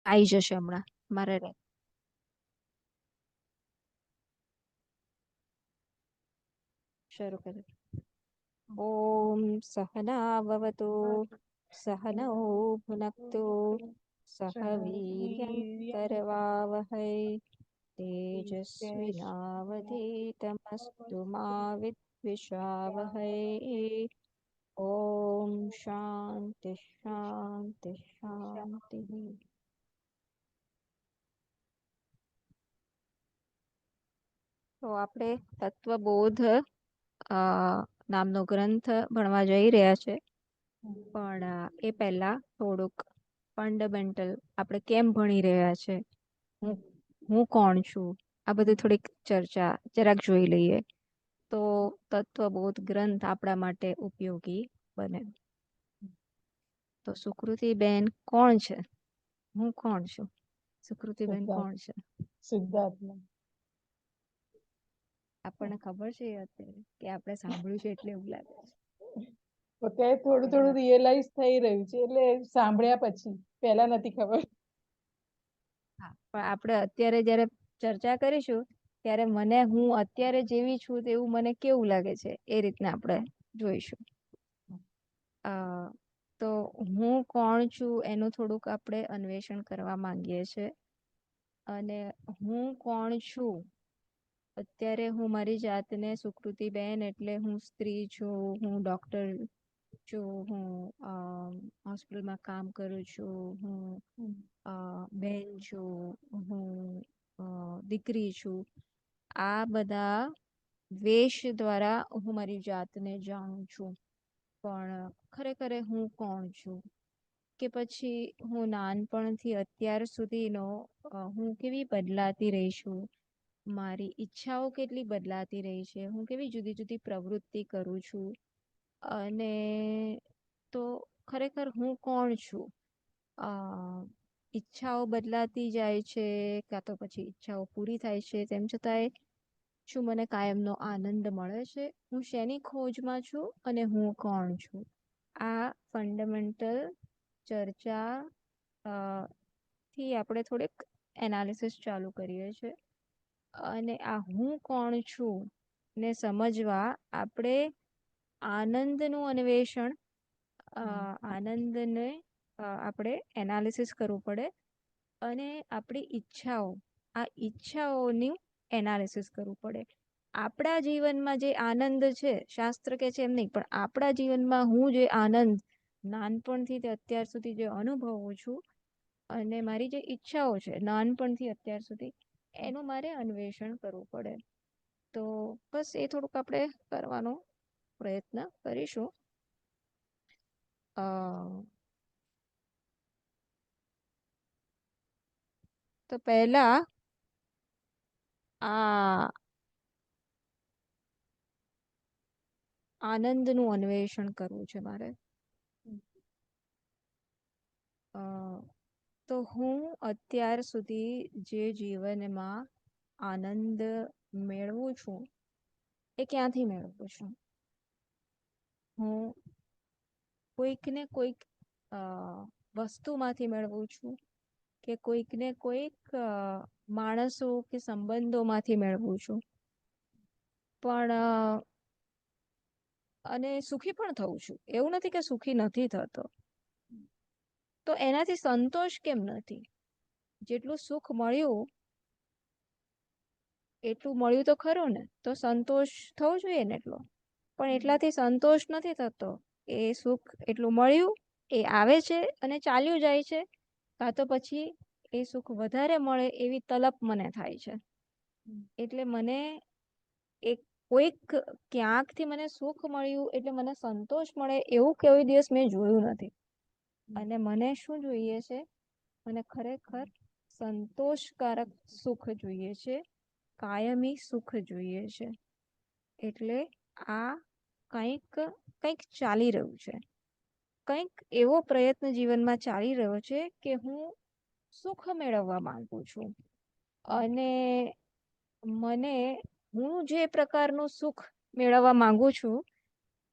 આવી જશે હમણાં મારે શરૂ કરે. ઓમ સહના ભવતુ સહનૌ ભુનક્તુ સહ વીર્યં કરવાવહૈ તેજસ્વિનાવધીતમસ્તુ મા વિદ્વિષાવહૈ. ઓમ શાંતિ શાંતિ શાંતિ. તો આપણે તત્વબોધ નામનો ગ્રંથ ભણવા જઈ રહ્યા છે. પણ એ પહેલા થોડુંક ફંડામેન્ટલ આપણે કેમ ભણી રહ્યા છે, હું હું કોણ છું, આ બધી થોડીક ચર્ચા જરાક જોઈ લઈએ તો તત્વબોધ ગ્રંથ આપણા માટે ઉપયોગી બને. તો સુકૃતિબેન કોણ છે? હું કોણ છું? સુકૃતિબેન કોણ છે? સિદ્ધાર્થમાં આપણને ખબર છે અત્યારે કે આપણે સાંભળ્યું છે એટલે એવું લાગે છે. અત્યારે થોડું થોડું રિયલાઇઝ થઈ રહ્યું છે, એટલે સાંભળ્યા પછી, પહેલા નથી ખબર. હા, પણ આપણે અત્યારે જ્યારે ચર્ચા કરીશું ત્યારે મને હું અત્યારે જેવી છું તેવું મને કેવું લાગે છે એ રીતના આપણે જોઈશું. તો હું કોણ છું એનું થોડુંક આપણે અન્વેષણ કરવા માંગીએ છીએ. અને હું કોણ છું અત્યારે હું મારી જાતને સુકૃતિબેન એટલે હું સ્ત્રી છું, હું ડોક્ટર છું, હું હોસ્પિટલમાં કામ કરું છું, હું બેન છું, હું દીકરી છું, આ બધા વેશ દ્વારા હું મારી જાતને જાણું છું. પણ ખરેખર હું કોણ છું? કે પછી હું નાનપણથી અત્યાર સુધીનો હું કેવી બદલાતી રહી છું, મારી ઈચ્છાઓ કેટલી બદલાતી રહી છે, હું કેવી જુદી જુદી પ્રવૃત્તિ કરું છું, અને તો ખરેખર હું કોણ છું? ઈચ્છાઓ બદલાતી જાય છે કાં તો પછી ઈચ્છાઓ પૂરી થાય છે, તેમ છતાંય શું મને કાયમનો આનંદ મળે છે? હું શેની ખોજમાં છું અને હું કોણ છું? આ ફંડામેન્ટલ ચર્ચા થી આપણે થોડીક એનાલિસિસ ચાલુ કરીએ છીએ. અને આ હું કોણ છું ને સમજવા આપણે આનંદનું અન્વેષણ, આનંદને આપણે એનાલિસિસ કરવું પડે. અને આપણી ઈચ્છાઓ, આ ઈચ્છાઓનું એનાલિસિસ કરવું પડે. આપણા જીવનમાં જે આનંદ છે, શાસ્ત્ર કે છે એમ નહીં, પણ આપણા જીવનમાં હું જે આનંદ નાનપણથી તે અત્યાર સુધી જે અનુભવું છું, અને મારી જે ઈચ્છાઓ છે નાનપણથી અત્યાર સુધી, એનું મારે અન્વેષણ કરવું પડે. તો બસ એ થોડુંક આપણે કરવાનો પ્રયત્ન કરીશું. તો પહેલા આ આનંદનું અન્વેષણ કરવું છે મારે. તો હું અત્યાર સુધી જે જીવનમાં આનંદ મેળવું છું એ ક્યાંથી મેળવું છું? હું કોઈક ને કોઈક વસ્તુમાંથી મેળવું છું, કે કોઈક ને કોઈક માણસો કે સંબંધોમાંથી મેળવું છું. પણ અને સુખી પણ થવું છું, એવું નથી કે સુખી નથી થતો. તો એનાથી સંતોષ કેમ નથી? જેટલું સુખ મળ્યું એટલું મળ્યું તો ખરું ને, તો સંતોષ થવો જોઈએ ને એટલો. પણ એટલાથી સંતોષ નથી થતો. એ સુખ એટલું મળ્યું, એ આવે છે અને ચાલ્યું જાય છે, કાં તો પછી એ સુખ વધારે મળે એવી તલપ મને થાય છે. એટલે મને એક કોઈક ક્યાંકથી મને સુખ મળ્યું એટલે મને સંતોષ મળે એવું કોઈ દિવસ મેં જોયું નથી. અને મને શું જોઈએ છે? મને ખરેખર સંતોષકારક સુખ જોઈએ છે, કાયમી સુખ જોઈએ છે. એટલે આ કંઈક કંઈક ચાલી રહ્યું છે, કંઈક એવો પ્રયત્ન જીવનમાં ચાલી રહ્યો છે કે હું સુખ મેળવવા માંગુ છું. અને મને હું જે પ્રકારનું સુખ મેળવવા માંગુ છું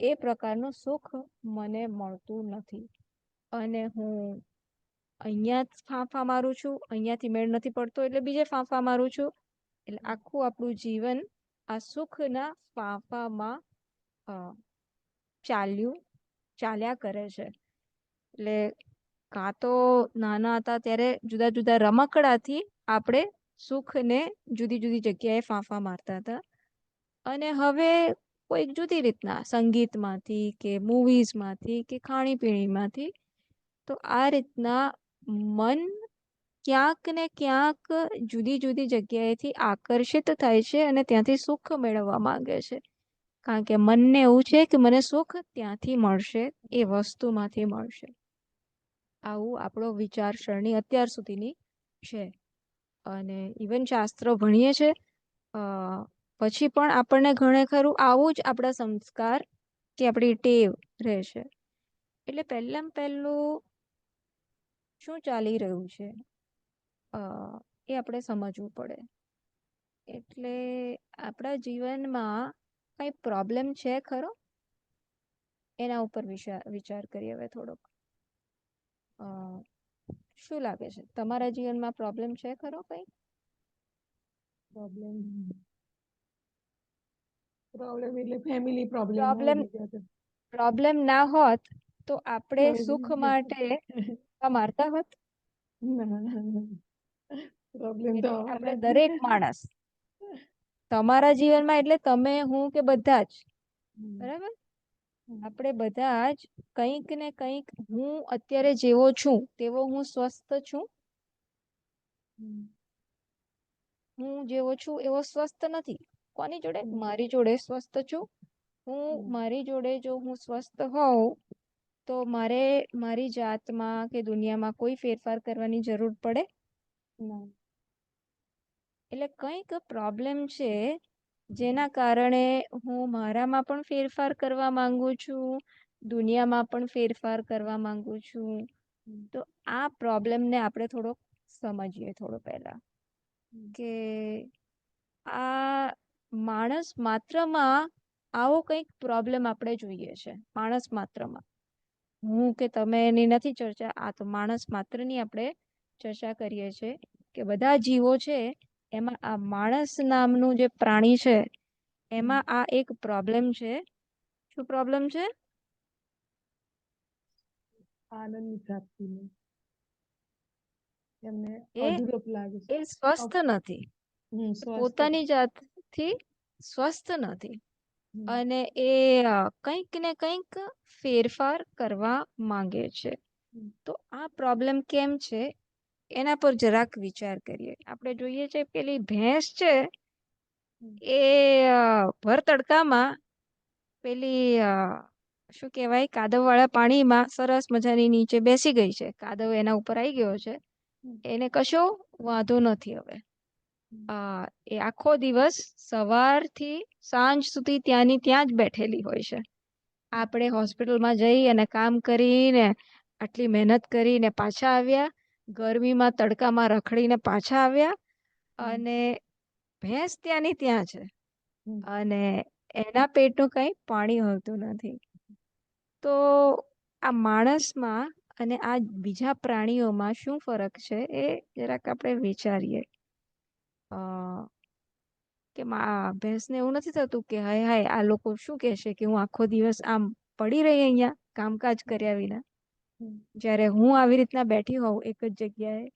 એ પ્રકારનું સુખ મને મળતું નથી. અને હું અહીંયા જ ફાંફા મારું છું, અહીંયાથી મેળ નથી પડતો એટલે બીજે ફાંફા મારું છું. એટલે આખું આપણું જીવન આ સુખના ફાંફામાં અ, ચાલ્યા કરે છે. એટલે કાં તો નાના હતા ત્યારે જુદા જુદા રમકડાથી આપણે સુખને જુદી જુદી જગ્યાએ ફાંફા મારતા હતા, અને હવે કોઈક જુદી રીતના સંગીતમાંથી કે મૂવીઝમાંથી કે ખાણીપીણીમાંથી. તો આ રીતના મન ક્યાંક ને ક્યાંક જુદી જુદી જગ્યાએથી આકર્ષિત થાય છે અને ત્યાંથી સુખ મેળવવા માંગે છે. કારણ કે મનને એવું છે કે મને સુખ ત્યાંથી મળશે, એ વસ્તુમાંથી મળશે. આવું આપણો વિચારસરણી અત્યાર સુધીની છે. અને ઇવન શાસ્ત્ર ભણીએ છે પછી પણ આપણને ઘણે ખરું આવું જ આપણા સંસ્કાર કે આપણી ટેવ રહેશે. એટલે પહેલું શું ચાલી રહ્યું છે એ આપણે સમજવું પડે. એટલે આપણા જીવનમાં કઈ પ્રોબ્લેમ છે ખરો, એના ઉપર વિચાર કરીએ હવે થોડોક. શું લાગે છે, તમારા જીવનમાં પ્રોબ્લેમ છે ખરો કઈ? પ્રોબ્લેમ પ્રોબ્લેમ એટલે ફેમિલી પ્રોબ્લેમ હોય પ્રોબ્લેમ બીજા તો. પ્રોબ્લેમ ના હોત તો આપણે સુખ ના માટે મારતા હોત. પ્રોબ્લેમ તો એટલે આપણે આવવાના જ દરેક ને. માણસ તમારા જીવનમાં એટલે તમે, હું કે બધા જ, બરાબર, આપણે બધા જ કંઈક ને કંઈક, હું અત્યારે જેવો છું તેવો હું સ્વસ્થ છું, હું જેવો છું એવો સ્વસ્થ નથી. કોની જોડે? મારી જોડે સ્વસ્થ છું. હું મારી જોડે જો હું સ્વસ્થ હોઉં તો મારે મારી જાતમાં કે દુનિયામાં કોઈ ફેરફાર કરવાની જરૂર પડે? એટલે કંઈક પ્રોબ્લેમ છે જેના કારણે હું મારામાં પણ ફેરફાર કરવા માંગુ છું, દુનિયામાં પણ ફેરફાર કરવા માંગુ છું. તો આ પ્રોબ્લેમને આપણે થોડોક સમજીએ થોડો પહેલા, કે આ માણસ માત્રમાં આવો કંઈક પ્રોબ્લેમ આપણે જોઈએ છે. માણસ માત્રમાં, હું કે તમે એની નથી ચર્ચા, આ તો માણસ માત્રની આપણે ચર્ચા કરીએ છીએ કે બધા જીવો છે એમાં આ માણસ નામનું જે પ્રાણી છે એમાં આ એક પ્રોબ્લેમ છે. શું પ્રોબ્લેમ છે? આનંદની પ્રાપ્તિ એમને એ અધૂરપ લાગે છે. એ સ્વસ્થ નથી, સ્વસ્થ પોતાની જાતથી સ્વસ્થ નથી, અને એ કંઈક ને કંઈક ફેરફાર કરવા માંગે છે. તો આ પ્રોબ્લેમ કેમ છે એના પર જરાક વિચાર કરીએ. આપણે જોઈએ છે પેલી ભેંસ છે એ ભર તડકામાં પેલી શું કહેવાય, કાદવવાળા પાણીમાં સરસ મજાની નીચે બેસી ગઈ છે, કાદવ એના ઉપર આવી ગયો છે, એને કશો વાંધો નથી. હવે એ આખો દિવસ સવારથી સાંજ સુધી ત્યાંની ત્યાં જ બેઠેલી હોય છે. આપણે હોસ્પિટલમાં જઈ અને કામ કરીને આટલી મહેનત કરીને પાછા આવ્યા, ગરમીમાં તડકામાં રખડીને પાછા આવ્યા, અને ભેંસ ત્યાંની ત્યાં છે, અને એના પેટનું કઈ પાણી હોતું નથી. તો આ માણસમાં અને આ બીજા પ્રાણીઓમાં શું ફરક છે એ જરાક આપણે વિચારીએ. કે ભેંસને એવું નથી થતું કે હાય હાય આ લોકો શું કહેશે કે હું આખો દિવસ આમ પડી રહી અહીંયા કામકાજ કર્યા વિના, જ્યારે હું આવી રીતના બેઠી હોઉં એક જ જગ્યાએ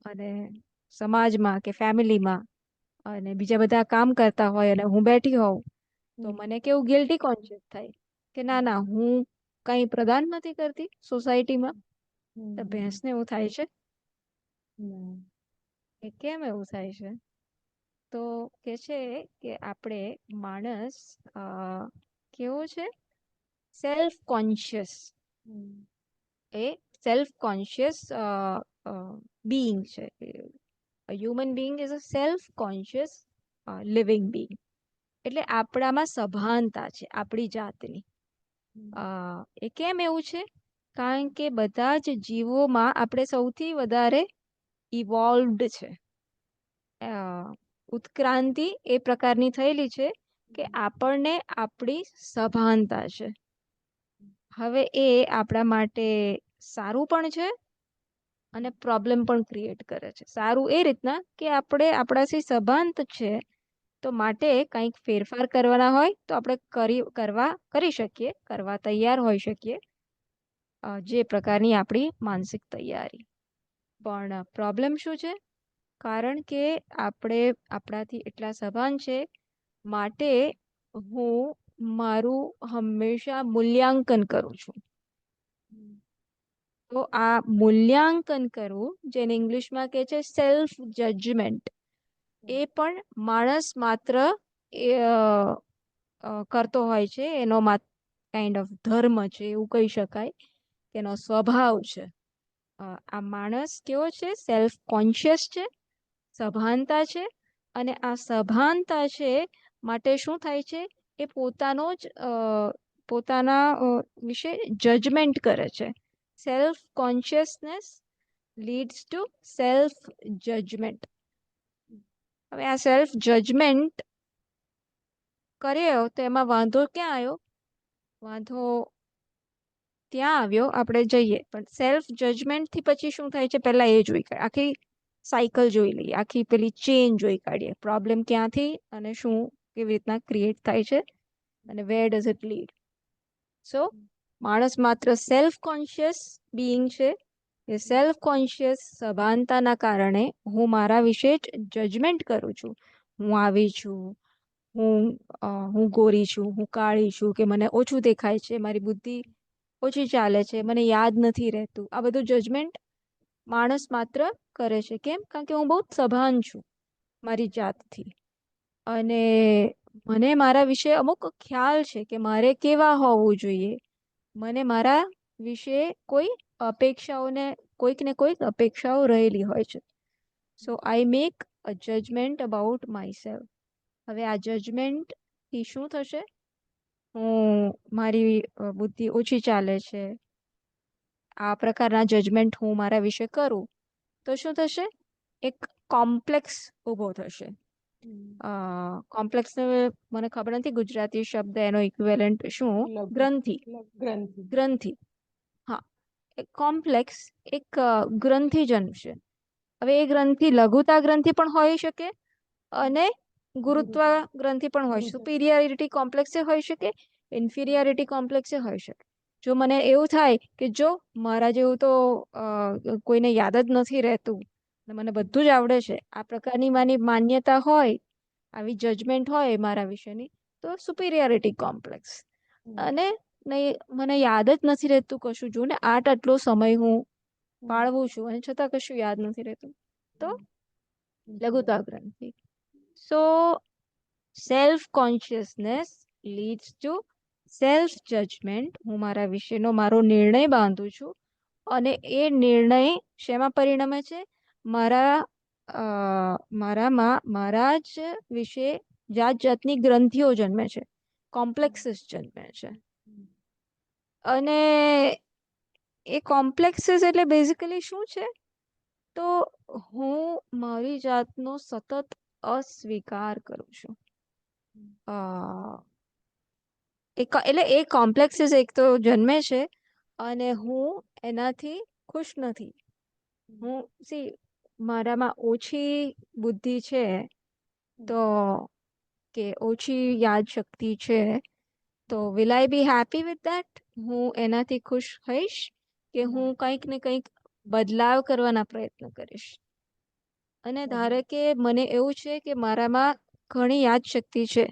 અને સમાજમાં કે ફેમિલીમાં અને બીજા બધા કામ કરતા હોય અને હું બેઠી હોઉં, તો મને કેવું ગિલ્ટી કોન્શિયસ થાય કે ના ના હું કઈ પ્રદાન નથી કરતી સોસાયટીમાં. તો ભેંસને એવું થાય છે. એ કેમ એવું થાય છે? તો કે છે કે આપણે માણસ કેવો છે, સેલ્ફ કોન્શિયસ, એ સેલ્ફ કોન્શિયસ બીઈંગ છે. Human being is a self conscious living being. એટલે આપણામાં સભાનતા છે આપણી જાતની. એ કેમ એવું છે? કારણ કે બધા જ જીવોમાં આપણે સૌથી વધારે ઇવોલ્વડ છે. ઉત્ક્રાંતિ એ પ્રકારની થયેલી છે કે આપણને આપણી સભાનતા છે. હવે એ આપણા માટે સારું પણ છે અને પ્રોબ્લેમ પણ ક્રિએટ કરે છે. સારું એ રીતના કે આપણે આપણાથી સભાનત છે, તો માટે કંઈક ફેરફાર કરવાના હોય તો આપણે કરી શકીએ, કરવા તૈયાર હોઈ શકીએ, જે પ્રકારની આપણી માનસિક તૈયારી. પણ પ્રોબ્લેમ શું છે? કારણ કે આપણે આપણાથી એટલા સભાન છે, માટે હું મારું હંમેશા મૂલ્યાંકન કરું છું. તો આ મૂલ્યાંકન કરવું, જેને ઇંગ્લિશમાં કહે છે સેલ્ફ જજમેન્ટ, એ પણ માણસ માત્ર એ કરતો હોય છે. એનો કાઇન્ડ ઓફ ધર્મ છે એવું કહી શકાય, એનો સ્વભાવ છે. આ માણસ કેવો છે? સેલ્ફ કોન્શિયસ છે, સભાનતા છે. અને આ સભાનતા છે માટે શું થાય છે? એ પોતાના વિશે જજમેન્ટ કરે છે. Self consciousness leads to self judgement. હવે આ સેલ્ફ જજમેન્ટ કર્યો તો એમાં વાંધો ક્યાં આવ્યો? વાંધો ત્યાં આવ્યો, આપણે જઈએ. પણ સેલ્ફ જજમેન્ટ થી પછી શું થાય છે પહેલા એ જોઈ કાઢીએ, આખી સાયકલ જોઈ લઈએ, આખી પેલી ચેન જોઈ કાઢીએ. પ્રોબ્લેમ ક્યાંથી અને શું કેવી રીતના ક્રિએટ થાય છે અને વેર ડઝ ઇટ લીડ. સો માણસ માત્ર સેલ્ફ કોન્શિયસ બીઈંગ છે. એ સેલ્ફ કોન્શિયસ સભાનતાના કારણે હું મારા વિશે જ જજમેન્ટ કરું છું. હું આવી છું, હું ગોરી છું, હું કાળી છું, કે મને ઓછું દેખાય છે, મારી બુદ્ધિ ઓછી ચાલે છે, મને યાદ નથી રહેતું. આ બધું જજમેન્ટ માણસ માત્ર કરે છે. કેમ? કારણ કે હું બહુ સભાન છું મારી જાતથી, અને મને મારા વિશે અમુક ખ્યાલ છે કે મારે કેવા હોવું જોઈએ. મને મારા વિશે કોઈક ને કોઈક અપેક્ષાઓ રહેલી હોય છે. So I make a judgement about myself. હવે આ જજમેન્ટ થી શું થશે? મારી બુદ્ધિ ઓછી ચાલે છે, આ પ્રકારના જજમેન્ટ હું મારા વિશે કરું તો શું થશે? એક કોમ્પ્લેક્સ ઊભો થશે. કોમ્પ્લેક્સ મને ખબર નથી ગુજરાતી શબ્દ એનો ઇક્વિવેલન્ટ શું. ગ્રંથિ. ગ્રંથિ. ગ્રંથિ. હા, એક કોમ્પ્લેક્સ એક ગ્રંથિ જન્મશે. હવે એ ગ્રંથિ લઘુતા ગ્રંથિ પણ હોઈ શકે અને ગુરુત્વ ગ્રંથિ પણ હોય. સુપિરિયરિટી કોમ્પ્લેક્સ હોઈ શકે, ઇન્ફિરિયરિટી કોમ્પ્લેક્સ હોઈ શકે. જો મને એવું થાય કે જો મારા જેવું તો કોઈને યાદ જ નથી રહેતું, મને બધું જ આવડે છે, આ પ્રકારની મારી માન્યતા હોય, આવી જજમેન્ટ હોય મારા વિશેની, તો સુપિરિયરિટી કોમ્પ્લેક્સ. અને મને યાદ જ નથી રહેતું કશું. જો ને આટલો સમય હું પાળવું છું અને છતાં કશું યાદ નથી રહેતું, તો લઘુતા ગ્રંથિ. So self consciousness leads to self judgement. હું મારા વિશેનો મારો નિર્ણય બાંધું છું, અને એ નિર્ણય શેમાં પરિણમે છે? મારામાં મારા જ વિશે જાત જાતની ગ્રંથિઓ જન્મે છે, કોમ્પ્લેક્સીસ જન્મે છે. અને એ કોમ્પ્લેક્સીસ એટલે બેઝિકલી શું છે? તો હું મારી જાતનો સતત અસ્વીકાર કરું છું. એટલે એ કોમ્પ્લેક્સીસ એક તો જન્મે છે અને હું એનાથી ખુશ નથી. મારામાં ઓછી બુદ્ધિ છે, તો કે ઓછી યાદ શક્તિ છે, તો will I B happy with that? હું એનાથી ખુશ થઈશ કે હું કંઈક ને કંઈક બદલાવ કરવાના પ્રયત્ન કરીશ? અને ધારે કે મને એવું છે કે મારામાં ઘણી યાદ શક્તિ છે,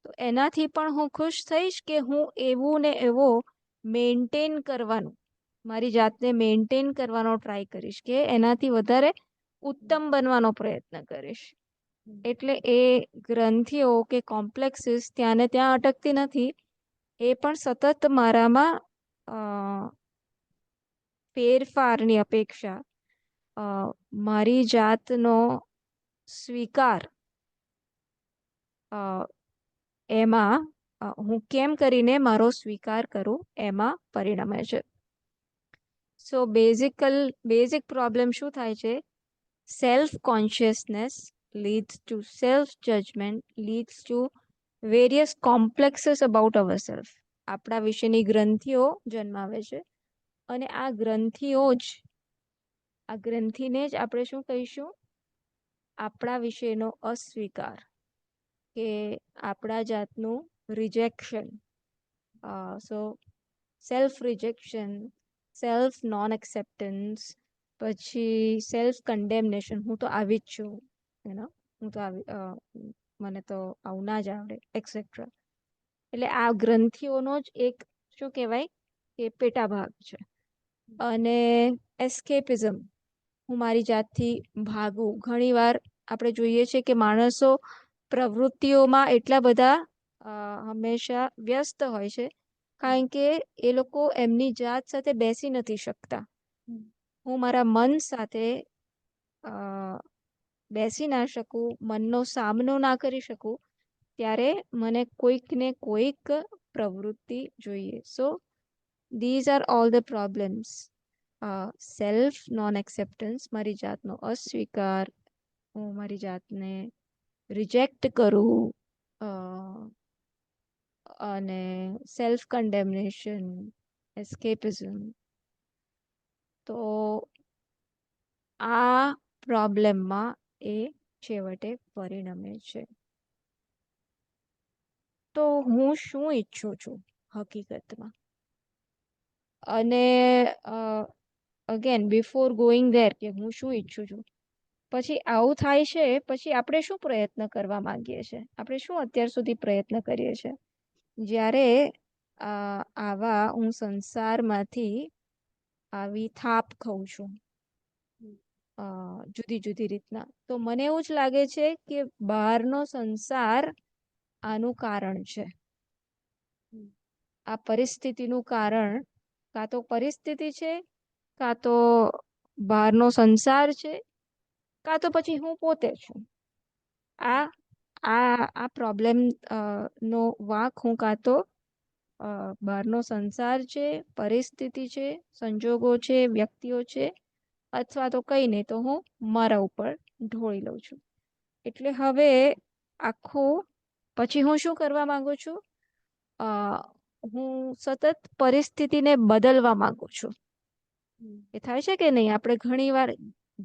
તો એનાથી પણ હું ખુશ થઈશ કે હું એવું ને એવો મેન્ટેન કરવાનું, મારી જાતને મેન્ટેન કરવાનો ટ્રાય કરીશ, કે એનાથી વધારે ઉત્તમ બનવાનો પ્રયત્ન કરીશ. એટલે એ ગ્રંથિઓ કે કોમ્પ્લેક્સીસ ત્યાં ને ત્યાં અટકતી નથી, એ પણ સતત મારામાં ફેરફારની અપેક્ષા, મારી જાતનો સ્વીકાર, એમાં હું કેમ કરીને મારો સ્વીકાર કરું એમાં પરિણમે છે. સો બેઝિક પ્રોબ્લેમ શું થાય છે? Self consciousness leads to self judgment, leads to various complexes about ourselves. આપણા વિશેની ગ્રંથિઓ જન્માવે છે, અને આ ગ્રંથિને જ આપણે શું કહીશું? આપણા વિશેનો અસ્વીકાર, કે આપણા જાતનું rejection. So self rejection, self non acceptance, પછી સેલ્ફ કન્ડેમનેશન, હું તો આવી જ છું, હું તો મને તો આવું ના જ આવડે, એક્સેટ્રા. એટલે આ ગ્રંથિઓનો જ એક શું કહેવાય કે પેટા ભાગ છે. અને એસ્કેપિઝમ, હું મારી જાતથી ભાગું. ઘણીવાર આપણે જોઈએ છે કે માણસો પ્રવૃત્તિઓમાં એટલા બધા હંમેશા વ્યસ્ત હોય છે, કારણ કે એ લોકો એમની જાત સાથે બેસી નથી શકતા. હું મારા મન સાથે બેસી ના શકું, મનનો સામનો ના કરી શકું, ત્યારે મને કોઈક ને કોઈક પ્રવૃત્તિ જોઈએ. સો these are all the problems. Self non acceptance, મારી જાતનો અસ્વીકાર, હું મારી જાતને રિજેક્ટ કરું, અને સેલ્ફ કન્ડેમનેશન, એસ્કેપિઝમ. તો આ પ્રોબ્લેમમાં એ છેવટે પરિણમે છે. તો હું શું ઈચ્છું છું હકીકતમાં? અને અગેન બિફોર ગોઈંગ ધેર, કે હું શું ઈચ્છું છું, પછી આવું થાય છે, પછી આપણે શું પ્રયત્ન કરવા માંગીએ છીએ? આપણે શું અત્યાર સુધી પ્રયત્ન કરીએ છીએ? જ્યારે આવા હું સંસારમાંથી આવી થાપ ખાઉં છું જુદી જુદી રીતના, તો મને એવું જ લાગે છે કે બહારનો સંસાર આનું કારણ છે. આ પરિસ્થિતિનું કારણ કાં તો પરિસ્થિતિ છે, કાં તો બહારનો સંસાર છે, કાં તો પછી હું પોતે છું. આ આ આ પ્રોબ્લેમ નો વાંક હું કાં તો બહારનો સંસાર છે, પરિસ્થિતિ છે, સંજોગો છે, વ્યક્તિઓ છે, અથવા તો કઈ નહીં તો હું મારા ઉપર ઢોળી લઉં છું. એટલે હવે આખું પછી હું શું કરવા માંગુ છું? હું સતત પરિસ્થિતિને બદલવા માંગુ છું. એ થાય છે કે નહીં? આપણે ઘણી વાર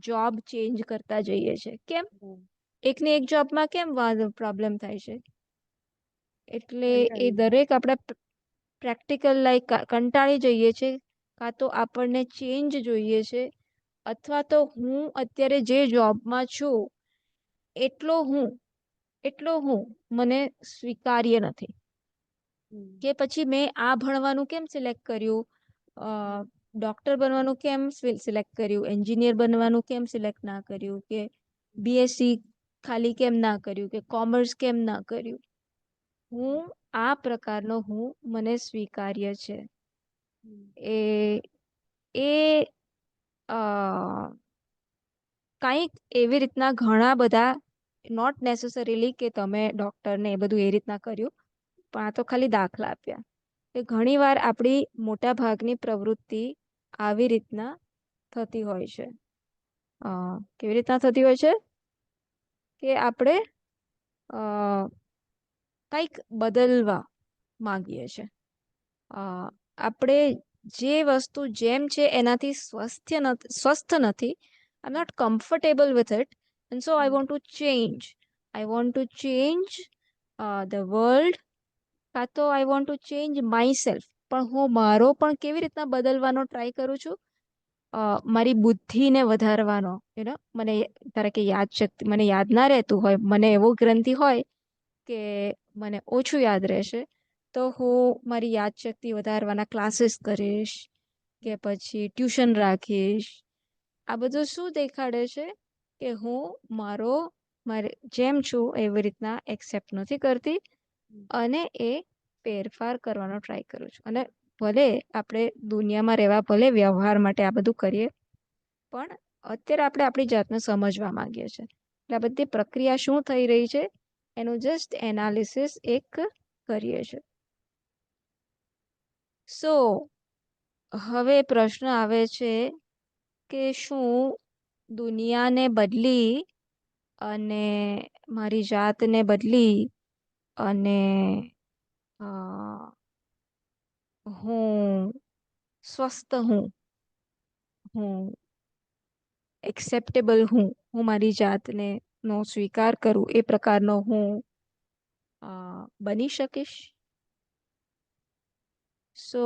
જોબ ચેન્જ કરતા જઈએ છે. કેમ? એકની એક જોબમાં કેમ પ્રોબ્લેમ થાય છે? એટલે એ દરેક આપણે પ્રેક્ટિકલ લાઈક કંટાળી જઈએ છે, કાં તો આપણને ચેન્જ જોઈએ છે, અથવા તો હું અત્યારે જે જોબમાં છું એટલો હું મને સ્વીકાર્ય નથી. કે પછી મેં આ ભણવાનું કેમ સિલેક્ટ કર્યું, ડોક્ટર બનવાનું કેમ સિલેક્ટ કર્યું, એન્જિનિયર બનવાનું કેમ સિલેક્ટ ના કર્યું, કે બીએસસી ખાલી કેમ ના કર્યું, કે કોમર્સ કેમ ના કર્યું? હું આ પ્રકારનો હું મને સ્વીકાર્ય છે. એ એ કંઈક એવી રીતના ઘણા બધા, નોટ નેસેસરીલી કે તમે ડોક્ટરને એ બધું એ રીતના કર્યું, પણ આ તો ખાલી દાખલા આપ્યા કે ઘણી વાર આપણી મોટા ભાગની પ્રવૃત્તિ આવી રીતના થતી હોય છે. કેવી રીતના થતી હોય છે? કે આપણે કંઈક બદલવા માંગીએ છીએ. આપણે જે વસ્તુ જેમ છે એનાથી સ્વસ્થ નથી. I'm not comfortable with it, and so I want to change. I want to change the world, કાં તો I want to change my self. પણ હું મારો પણ કેવી રીતના બદલવાનો ટ્રાય કરું છું? મારી બુદ્ધિને વધારવાનો. મને ધારો કે યાદશક્તિ, મને યાદ ના રહેતું હોય, મને એવો ગ્રંથિ હોય કે મને ઓછું યાદ રહેશે, તો હું મારી યાદશક્તિ વધારવાના ક્લાસીસ કરીશ, કે પછી ટ્યુશન રાખીશ. આ બધું શું દેખાડે છે? કે હું મારે જેમ છું એવી રીતના એક્સેપ્ટ નથી કરતી, અને એ ફેરફાર કરવાનો ટ્રાય કરું છું. અને ભલે આપણે દુનિયામાં રહેવા, ભલે વ્યવહાર માટે આ બધું કરીએ, પણ અત્યારે આપણે આપણી જાતને સમજવા માંગીએ છીએ. એટલે આ બધી પ્રક્રિયા શું થઈ રહી છે એનું જસ્ટ એનાલિસિસ એક કરીએ છીએ. સો હવે પ્રશ્ન આવે છે કે શું દુનિયાને બદલી અને મારી જાતને બદલી અને હું સ્વસ્થ હું, હું એક્સેપ્ટેબલ હું મારી જાતને નો સ્વીકાર કરું એ પ્રકારનો હું બની શકીશ. સો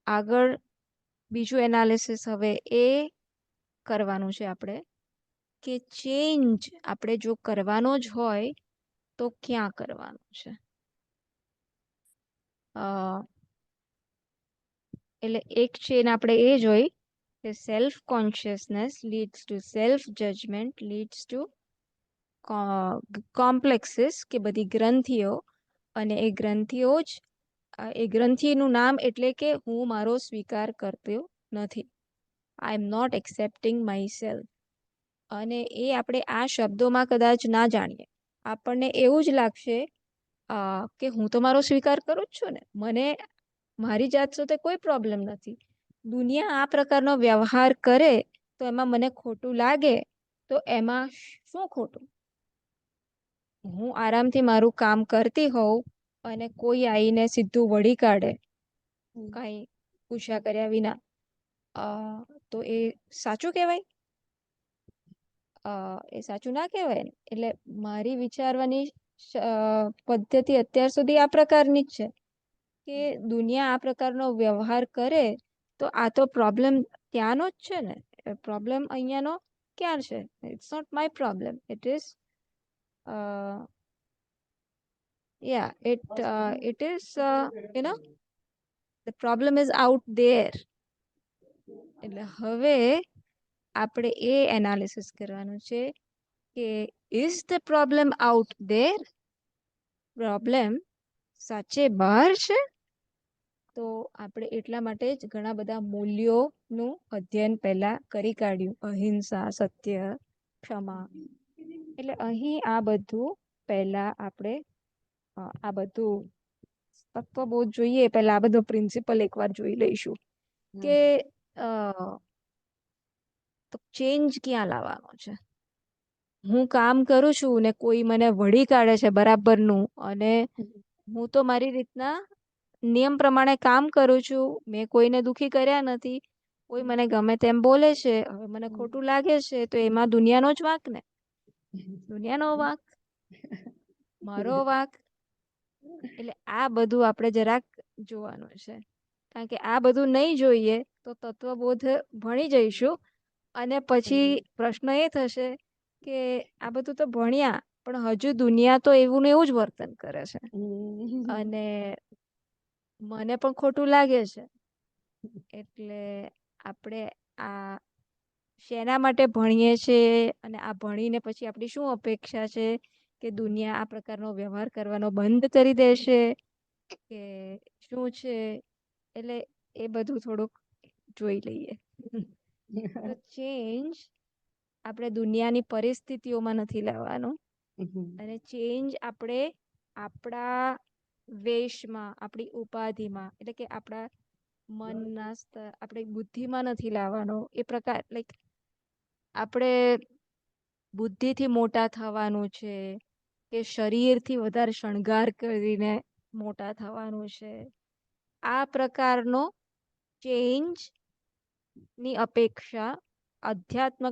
આગળ બીજું એનાલિસિસ હવે એ કરવાનું છે આપણે કે ચેન્જ આપણે જો કરવાનો જ હોય તો ક્યાં કરવાનું છે. એટલે એક ચેન આપણે એ જોઈ કે self consciousness leads to self judgement leads to complexes, કે બધી ગ્રંથિઓ, અને એ ગ્રંથિઓ જ એ ગ્રંથિનું નામ એટલે કે હું મારો સ્વીકાર કરતો નથી. I am not accepting myself. અને એ આપણે આ શબ્દોમાં કદાચ ના જાણીએ, આપણને એવું જ લાગશે કે હું તો મારો સ્વીકાર કરું જ છું ને, મને મારી જાત સાથે કોઈ પ્રોબ્લેમ નથી. દુનિયા આ પ્રકારનો વ્યવહાર કરે તો એમાં મને ખોટું લાગે, તો એમાં શું ખોટું? હું આરામથી મારું કામ કરતી હોઉં અને કોઈ આવીને સીધું વળી કાઢે કઈ પૂછ્યા કર્યા વિના, તો એ સાચું કહેવાય? એ સાચું ના કહેવાય ને. એટલે મારી વિચારવાની પદ્ધતિ અત્યાર સુધી આ પ્રકારની જ છે કે દુનિયા આ પ્રકારનો વ્યવહાર કરે તો આ તો પ્રોબ્લેમ ત્યાંનો જ છે ને. પ્રોબ્લેમ અહીંયાનો ક્યાં છે? It's not my problem, it is it is the problem is out there. એટલે હવે આપણે એ એનાલિસિસ કરવાનું છે કે is the problem out there? Problem સાચે બહાર છે? તો આપણે એટલા માટે જ ઘણા બધા મૂલ્યોનું અધ્યયન પહેલા કરી કાઢ્યું, અહિંસા, સત્ય, ક્ષમા. એટલે અહીં આ બધું પહેલા આપણે આ બધું તત્વબોધ જોઈએ, પહેલા આ બધો પ્રિન્સિપલ એકવાર જોઈ લઈશું કે તો ચેન્જ ક્યાં લાવવાનો છે. હું કામ કરું છું ને કોઈ મને વળી કાઢે છે બરાબરનું, અને હું તો મારી રીતના નિયમ પ્રમાણે કામ કરું છું, મેં કોઈને દુખી કર્યા નથી, કોઈ મને ગમે તેમ બોલે છે, હવે મને ખોટું લાગે છે, તો એમાં દુનિયાનો જ વાંક ને. દુનિયાનો વાંક, મારો વાંક. એટલે આ બધું આપણે જરાક જોવાનું છે, કારણ કે આ બધું નહીં જોઈએ તો તત્વબોધ ભણી જઈશું અને પછી પ્રશ્ન એ થશે કે આ બધું તો ભણ્યા પણ હજુ દુનિયા તો એવું ને એવું જ વર્તન કરે છે અને મને પણ ખોટું લાગે છે. એટલે આપણે આ શેના માટે ભણીએ છીએ અને આ ભણીને પછી આપણી શું અપેક્ષા છે કે દુનિયા આ પ્રકારનો વ્યવહાર કરવાનો બંધ કરી દેશે કે શું છે. એટલે એ બધું થોડુંક જોઈ લઈએ. તો ચેન્જ આપણે દુનિયાની પરિસ્થિતિઓમાં નથી લાવવાનું, અને ચેન્જ આપણે આપણા વેશમાં, આપણી ઉપાધિમાં, એટલે કે આપણા મનના સ્તર, આપણે બુદ્ધિમાં નથી લાવવાનો. એ પ્રકાર લાઈક આપણે બુદ્ધિથી મોટા થવાનું છે કે શરીરથી વધારે શણગાર કરીને મોટા થવાનું છે, આ પ્રકારનો ચેન્જ ની અપેક્ષા અધ્યાત્મ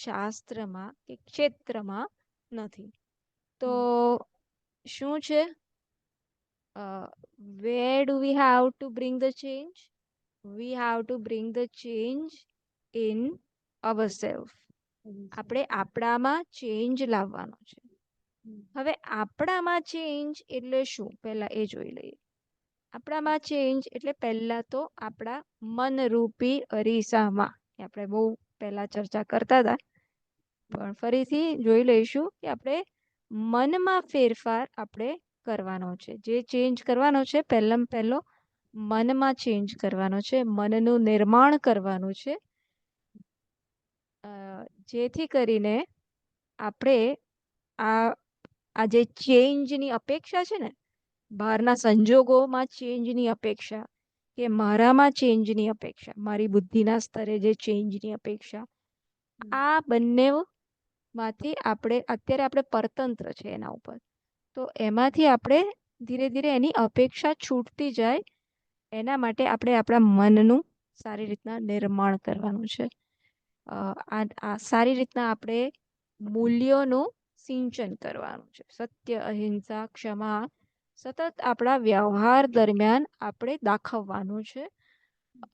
શાસ્ત્રમાં કે ક્ષેત્રમાં નથી. તો શું છે? where do we have to bring the change? We have to bring the change in ourselves. આપણે આપણામાં ચેન્જ લાવવાનો છે. હવે આપણામાં ચેન્જ એટલે શું, પહેલા એ જોઈ લઈએ. આપણામાં ચેન્જ એટલે પહેલા તો આપણા મનરૂપી અરીસામાં, આપણે બહુ પહેલા ચર્ચા કરતા હતા પણ ફરીથી જોઈ લઈશું કે આપણે મનમાં ફેરફાર આપણે કરવાનો છે. જે ચેન્જ કરવાનો છે પહેલામાં પહેલો મનમાં ચેન્જ કરવાનો છે, મનનું નિર્માણ કરવાનું છે, જેથી કરીને આપણે આ જે ચેન્જની અપેક્ષા છે ને, બહારના સંજોગોમાં ચેન્જની અપેક્ષા કે મારામાં ચેન્જની અપેક્ષા, મારી બુદ્ધિના સ્તરે જે ચેન્જની અપેક્ષા, આ બંને માંથી આપણે અત્યારે આપણે પરતંત્ર છે એના ઉપર, તો એમાંથી આપણે ધીરે ધીરે એની અપેક્ષા છૂટતી જાય, એના માટે આપણે આપણા મનનું સારી રીતના નિર્માણ કરવાનું છે. આ સારી રીતના આપણે મૂલ્યોનું સિંચન કરવાનું છે. સત્ય, અહિંસા, ક્ષમા સતત આપણા વ્યવહાર દરમિયાન આપણે દાખવવાનું છે.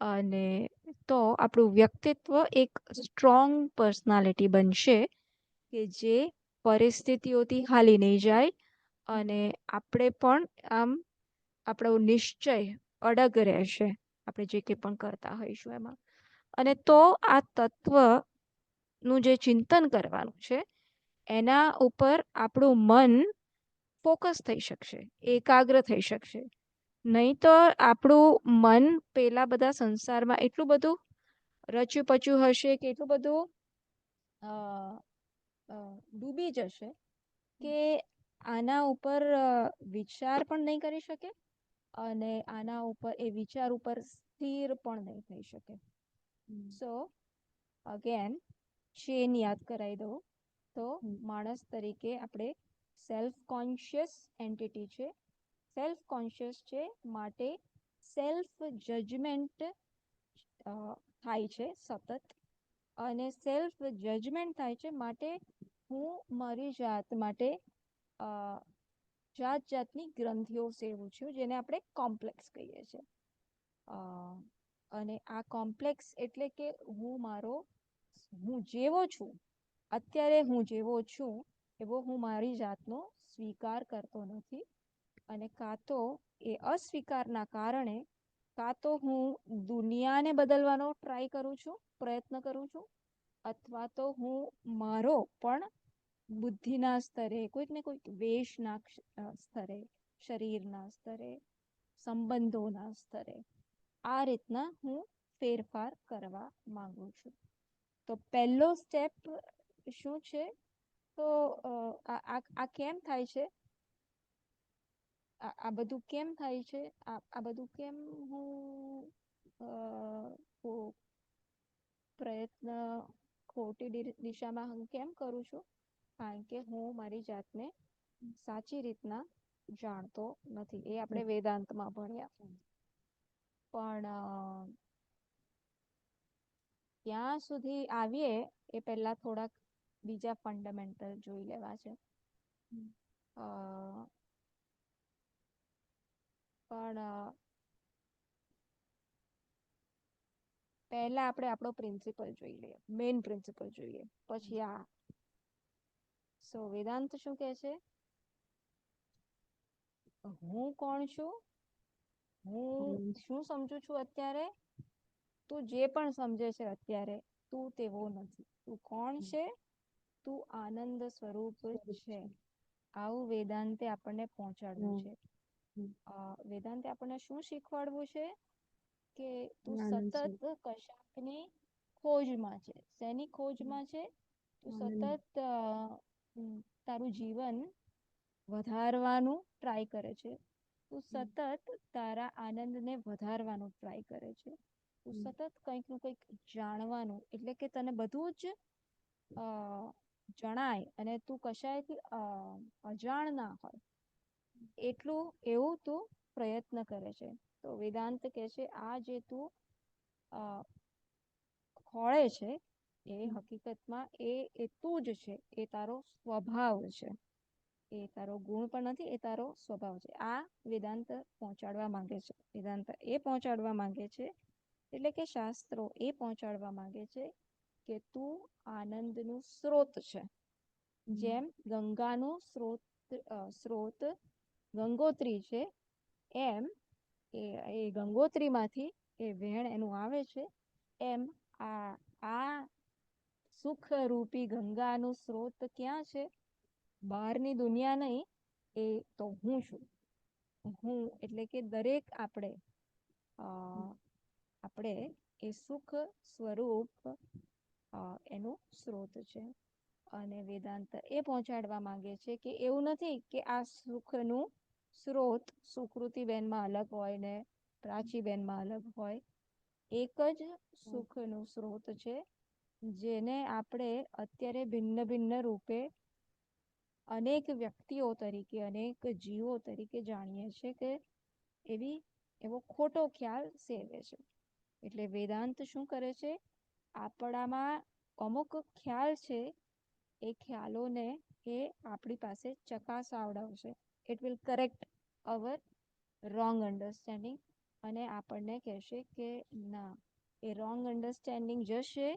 અને તો આપણું વ્યક્તિત્વ એક સ્ટ્રોંગ પર્સનાલિટી બનશે કે જે પરિસ્થિતિઓથી હાલી નહીં જાય, અને આપણે પણ આમ આપણો નિશ્ચય અડગ રહેશે આપણે જે કંઈ પણ કરતા હોઈશું એમાં. અને તો આ તત્વનું જે ચિંતન કરવાનું છે એના ઉપર આપણું મન ફોકસ થઈ શકશે, એકાગ્ર થઈ શકશે. નહીં તો આપણું મન પેલા બધા સંસારમાં એટલું બધું રચ્યું પચ્યું હશે કે એટલું બધું ડૂબી જશે કે આના ઉપર વિચાર પણ નહીં કરી શકે, અને આના ઉપર એ વિચાર ઉપર સ્થિર પણ નહીં થઈ શકે. સો અગેન ચેન યાદ કરાવી દઉં તો માણસ તરીકે આપણે સેલ્ફ કોન્શિયસ એન્ટિટી છે. સેલ્ફ કોન્શિયસ છે માટે સેલ્ફ જજમેન્ટ થાય છે સતત, અને સેલ્ફ જજમેન્ટ થાય છે માટે હું મારી જાત માટે જાત જાતની ગ્રંથિઓ સેવું છું, જેને આપણે કોમ્પ્લેક્સ કહીએ છીએ. અને આ કોમ્પ્લેક્સ એટલે કે હું જેવો છું અત્યારે, હું જેવો છું એવો હું મારી જાતનો સ્વીકાર કરતો નથી. અને કાં તો એ અસ્વીકારના કારણે કાં તો હું દુનિયાને બદલવાનો ટ્રાય કરું છું, પ્રયત્ન કરું છું, અથવા તો હું મારો પણ બુદ્ધિના સ્તરે, કોઈક ને કોઈક વેશના સ્તરે, શરીરના સ્તરે, સંબંધોના સ્તરે આ રીતના હું ફેરફાર કરવા માંગુ છું. તો પહેલો સ્ટેપ શું છે? તો આ કેમ થાય છે? આ બધું કેમ થાય છે? આ બધું કેમ હું પ્રયત્ન ખોટી દિશામાં હું કેમ કરું છું? કારણ કે હું મારી જાતને સાચી રીતના જાણતો નથી. એ આપણે વેદાંતમાં ભણ્યા. પણ ત્યાં સુધી આવીએ એ પહેલા થોડાક બીજા ફંડામેન્ટલ જોઈ લેવા છે. પણ પહેલા આપણે આપણો પ્રિન્સિપલ જોઈ લઈએ, મેઇન પ્રિન્સિપલ જોઈએ, પછી આ. સો વેદાંત શું કહે છે? હું કોણ છું? હું શું સમજુ છું અત્યારે? તું જે પણ સમજે છે અત્યારે, તું તેવો નથી. તું કોણ છે? તું આનંદ સ્વરૂપ છે. આવું વેદાંતે આપણને પહોંચાડવું છે. વેદાંતે આપણને શું શીખવાડવું છે? કે તું સતત કશાકની ખોજમાં છે. શેની ખોજમાં છે? તું સતત તારું જીવન વધારવાનું ટ્રાય કરે છે. તું સતત તારા આનંદને વધારવાનું ટ્રાય કરે છે. તું સતત કંઈક નું કંઈક જાણવાનું, એટલે કે તને બધું જ જણાય અને તું કશાયથી અજાણ ના હોય એટલું એવું તું પ્રયત્ન કરે છે. તો વેદાંત કહે છે આ જે તું ખોળે છે એ હકીકતમાં એ તું જ છે. એ તારો સ્વભાવ છે. એ તારો ગુણ પણ નથી, એ તારો સ્વભાવ છે. આ વેદાંત પહોંચાડવા માંગે છે. વેદાંત એ પહોંચાડવા માંગે છે, એટલે કે શાસ્ત્રો એ પહોંચાડવા માંગે છે કે તું આનંદનું સ્ત્રોત છે. જેમ ગંગાનું સ્ત્રોત ગંગોત્રી છે, એમ એ ગંગોત્રીમાંથી એ વહેણ એનું આવે છે, એમ આ સુખ રૂપી ગંગાનું સ્ત્રોત ક્યાં છે? બહારની દુનિયા નહીં, એ તો હું છું. હું એટલે કે દરેક આપણે એ સુખ સ્વરૂપ એનું સ્ત્રોત છે. અને વેદાંત એ પહોંચાડવા માંગે છે કે એવું નથી કે આ સુખનું સ્ત્રોત સુકૃતિબેનમાં અલગ હોય ને પ્રાચીબેનમાં અલગ હોય. એક જ સુખનું સ્ત્રોત છે, જેને આપણે અત્યારે ભિન્ન ભિન્ન રૂપે અનેક વ્યક્તિઓ તરીકે, અનેક જીવો તરીકે જાણીએ છીએ કે એવો ખોટો ખ્યાલ સેવે છે. એટલે વેદાંત શું કરે છે? આપણામાં અમુક ખ્યાલ છે, એ ખ્યાલોને એ આપણી પાસે ચકાસાવડાવશે. It will correct our wrong understanding, અને આપણને કહેશે કે ના, એ રોંગ અન્ડરસ્ટેન્ડિંગ જશે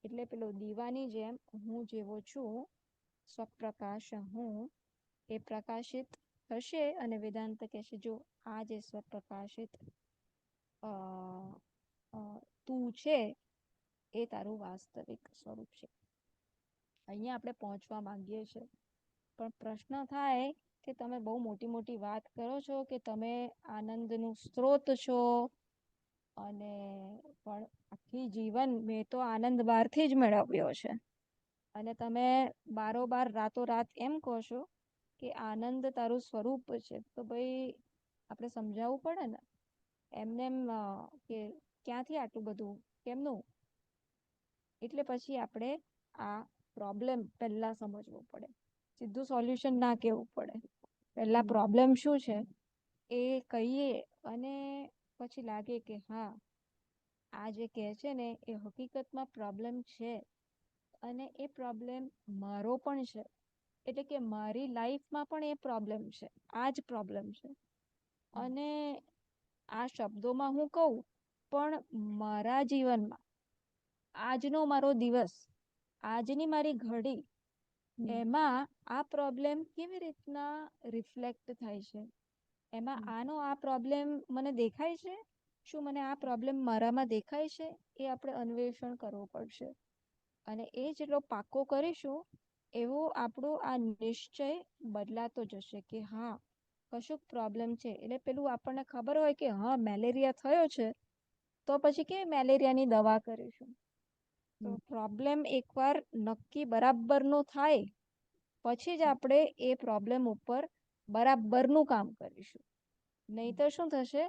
એટલે પેલો દીવાની જેમ હું જેવો છું, સ્વપ્રકાશ હું, એ પ્રકાશિત થશે. અને વેદાંત કહેશે જો આ જે સ્વપ્રકાશિત તું છે એ તારું વાસ્તવિક સ્વરૂપ છે. અહીંયા આપણે પહોંચવા માંગીએ છીએ, પણ પ્રશ્ન થાય કે તમે બહુ મોટી મોટી વાત કરો છો કે તમે આનંદનું સ્ત્રોત છો, અને પણ આખી જીવન મેં તો આનંદ બહારથી જ મેળવ્યો છે, અને તમે બારોબાર રાતોરાત એમ કહો છો કે આનંદ તારું સ્વરૂપ છે. તો ભાઈ આપણે સમજાવવું પડે ને એમને એમ કે ક્યાંથી આટલું બધું, કેમનું? એટલે પછી આપણે આ પ્રોબ્લેમ પહેલા સમજવો પડે, સીધું સોલ્યુશન ના કહેવું પડે. પહેલા પ્રોબ્લેમ શું છે એ કહીએ, અને પછી લાગે કે હા, આ જે કહે છે ને એ હકીકતમાં પ્રોબ્લેમ છે, અને એ પ્રોબ્લેમ મારો પણ છે. એટલે કે મારી લાઈફમાં પણ એ પ્રોબ્લેમ છે, આ જ પ્રોબ્લેમ છે. અને આ શબ્દોમાં હું કહું, પણ મારા જીવનમાં આજનો મારો દિવસ, આજની મારી ઘડી, એમાં આ પ્રોબ્લેમ કેવી રીતના રિફ્લેક્ટ થાય છે, એમાં આનો આ પ્રોબ્લેમ મને દેખાય છે. શું મને આ પ્રોબ્લેમ મારામાં દેખાય છે? એ આપણે અન્વેષણ કરવું પડશે. અને એ જેટલો પાક્કો કરીશું એવો આપણો આ નિશ્ચય બદલાતો જશે કે હા, કશુંક પ્રોબ્લેમ છે. એટલે પેલું આપણને ખબર હોય કે હા મેલેરિયા થયો છે, તો પછી કે મેલેરિયાની દવા કરીશું. તો પ્રોબ્લેમ એકવાર નક્કી બરાબરનો થાય પછી જ આપણે એ પ્રોબ્લેમ ઉપર બરાબરનું કામ કરીશું. નહીં તો શું થશે?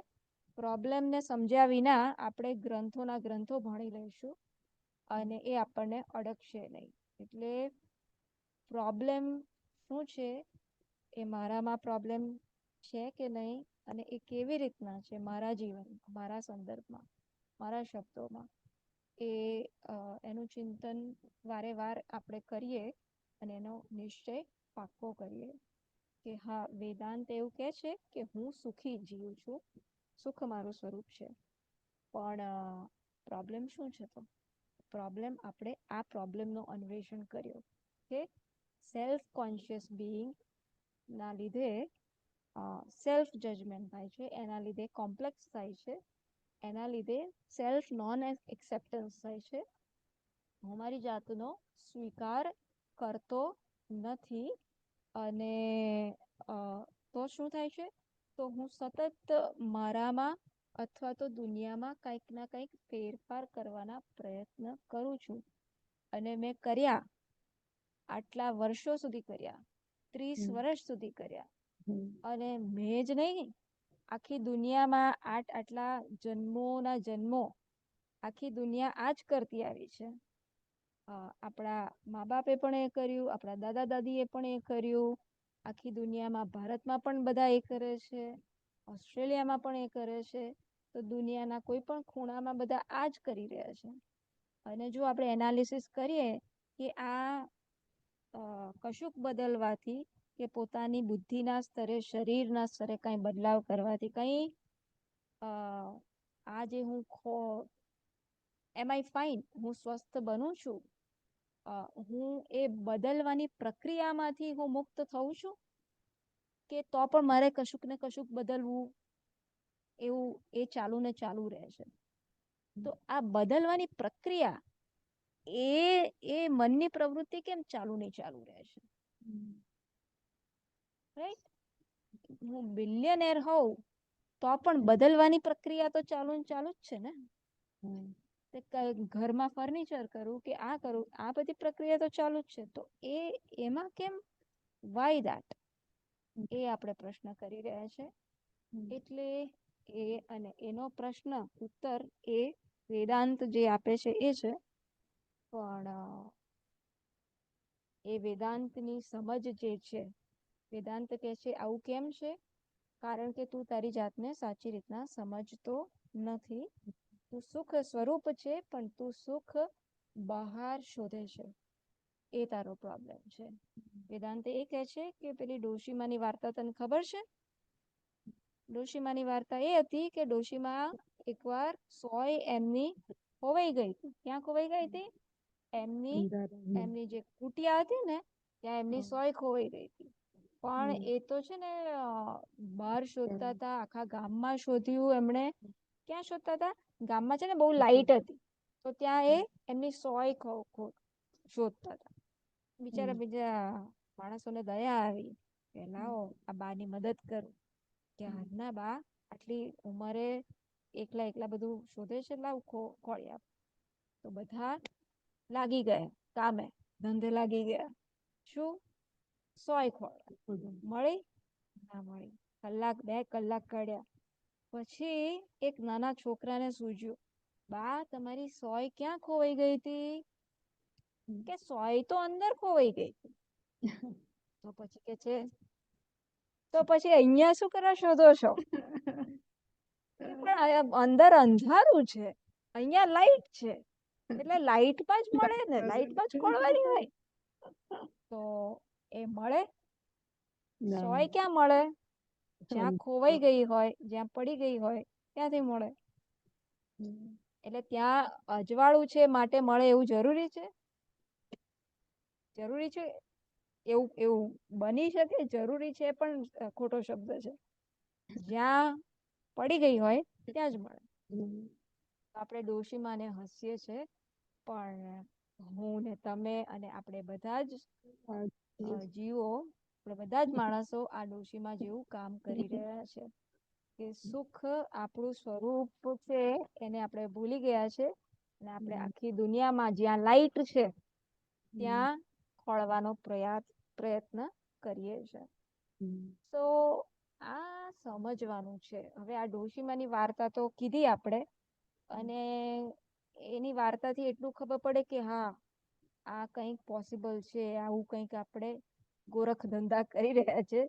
પ્રોબ્લેમને સમજ્યા વિના આપણે ગ્રંથોના ગ્રંથો ભણી લઈશું, અને એ આપણને અડકશે નહીં. એટલે પ્રોબ્લેમ શું છે, એ મારામાં પ્રોબ્લેમ છે કે નહીં, અને એ કેવી રીતના છે મારા જીવનમાં, મારા સંદર્ભમાં, મારા શબ્દોમાં, એ એનું ચિંતન વારે વાર આપણે કરીએ, અને એનો નિશ્ચય પાક્કો કરીએ કે હા, વેદાંત એવું કહે છે કે હું સુખી જીવું છું, સુખ મારું સ્વરૂપ છે. પણ પ્રોબ્લેમ શું છે? તો પ્રોબ્લેમ, આપણે આ પ્રોબ્લેમનો અન્વેષણ કર્યો કે સેલ્ફ કોન્શિયસ બિઈંગ ના લીધે સેલ્ફ જજમેન્ટ થાય છે, એના લીધે કોમ્પ્લેક્સ થાય છે, એના લીધે સેલ્ફ નોન એક્સેપ્ટન્સ થાય છે. હું મારી જાતનો સ્વીકાર કરતો નથી, અને તો શું થાય છે? તો હું સતત મારામાં અથવા તો દુનિયામાં કંઈક ના કંઈક ફેરફાર કરવાના પ્રયત્ન કરું છું, અને મેં કર્યા, આટલા વર્ષો સુધી કર્યા, 30 વર્ષ સુધી કર્યા. અને મેં જ નહીં, આખી દુનિયામાં આટલા જન્મોના જન્મો આખી દુનિયા આ જ કરતી આવી છે. આપણા મા બાપે પણ એ કર્યું, આપણા દાદા દાદીએ પણ એ કર્યું, આખી દુનિયામાં ભારતમાં પણ બધા એ કરે છે, ઓસ્ટ્રેલિયામાં પણ એ કરે છે. તો દુનિયાના કોઈ પણ ખૂણામાં બધા આ જ કરી રહ્યા છે. અને જો આપણે એનાલિસિસ કરીએ કે આ કશુંક બદલવાથી, કે પોતાની બુદ્ધિના સ્તરે, શરીરના સ્તરે કંઈ બદલાવ કરવાથી, કંઈ આ જે હું એમ આઈ ફાઇન, હું સ્વસ્થ બનું છું, હું એ બદલવાની પ્રક્રિયામાંથી હું મુક્ત થઉં છું, કે તો પણ મારે કશુંક ને કશુંક બદલવું, એવું એ ચાલુ ને ચાલુ રહે છે. તો આ બદલવાની પ્રક્રિયા, એ મનની પ્રવૃત્તિ કેમ ચાલુ ને ચાલુ રહે છે? રાઈટ? હું બિલિયનેર હોઉં તો પણ બદલવાની પ્રક્રિયા તો ચાલુ ને ચાલુ જ છે ને. ઘરમાં ફર્નિચર કરું કે આ કરું, આ બધી પ્રક્રિયા તો ચાલુ જ છે. તો એમાં કેમ, વાય ધેટ? એ આપણે પ્રશ્ન કરી રહ્યા છે. એટલે અને એનો પ્રશ્ન ઉત્તર એ વેદાંત જે આપે છે એ છે. પણ એ વેદાંતની સમજ જે છે, વેદાંત કહે છે આવું કેમ છે? કારણ કે તું તારી જાતને સાચી રીતના સમજતો નથી. તું સુખ સ્વરૂપ છે, પણ તું સુખ બહાર શોધે છે, એ તારો પ્રોબ્લેમ છે. વેદાંત એ કહે છે કે પેલી ડોશીમાની વાર્તા તને ખબર છે? ડોશીમાની વાર્તા એ હતી કે ડોશીમા એકવાર સોય એમની ખોવાઈ ગઈ હતી. ક્યાં ખોવાઈ ગઈ હતી? એમની જે કુટિયા હતી ને ત્યાં એમની સોય ખોવાઈ ગઈ હતી. પણ એ તો છે ને બહાર શોધતા હતા, આખા ગામમાં શોધ્યું એમણે. ક્યાં શોધતા હતા? ગામમાં છે ને બહુ લાઈટ હતી, તો ત્યાં એ એમની સોય શોધતા હતા. બિચારા બીજા માણસોને દયા આવી કે લાવો આ બાની મદદ કરું. કે હારના બા આટલી ઉંમરે એકલા એકલા બધું શોધે છે, લાવ ખોળી આપ. તો બધા લાગી ગયા કામે, ધંધે લાગી ગયા. શું? સોય ખોળવા. મળી? ના મળી. કલાક 2 કલાક કાઢ્યા પછી એક નાના છોકરાને સૂઝ્યું, બા તમારી સોય ક્યાં ખોવાઈ ગઈ હતી? કે સોય તો અંદર ખોવાઈ ગઈ. તો પછી કે છે તો પછી અહીંયા શું કરવા શોધો છો? પણ અંદર અંધારું છે, અહીંયા લાઈટ છે, એટલે લાઈટમાં જ મળે ને, લાઈટમાં જ ખોળવાની હોય. તો એ મળે? સોય ક્યાં મળે? જ્યાં ખોવાઈ ગઈ હોય, જ્યાં પડી ગઈ હોય ત્યાંથી મળે. એટલે ત્યાં અજવાળું છે માટે મળે એવું જરૂરી છે? જરૂરી છે એવું એવું બની શકે? જરૂરી છે પણ ખોટો શબ્દ છે. જ્યાં પડી ગઈ હોય ત્યાં જ મળે. આપણે ડોશીમાને હસીએ છે, પણ હું ને તમે અને આપણે બધા જ જીવો, આપણે બધા જ માણસો આ ડોશીમા જેવું કામ કરી રહ્યા છે. કે સુખ આપણું સ્વરૂપ છે એને આપણે ભૂલી ગયા છે, અને આપણે આખી દુનિયામાં જ્યાં લાઈટ છે ત્યાં ખોળવાનો પ્રયત્ન કરીએ છીએ. તો આ સમજવાનું છે. હવે આ ડોશીમાની વાર્તા તો કીધી આપણે, અને એની વાર્તાથી એટલું ખબર પડે કે હા, આ કંઈક પોસિબલ છે, આવું કંઈક આપણે ગોરખ ધંધા કરી રહ્યા છે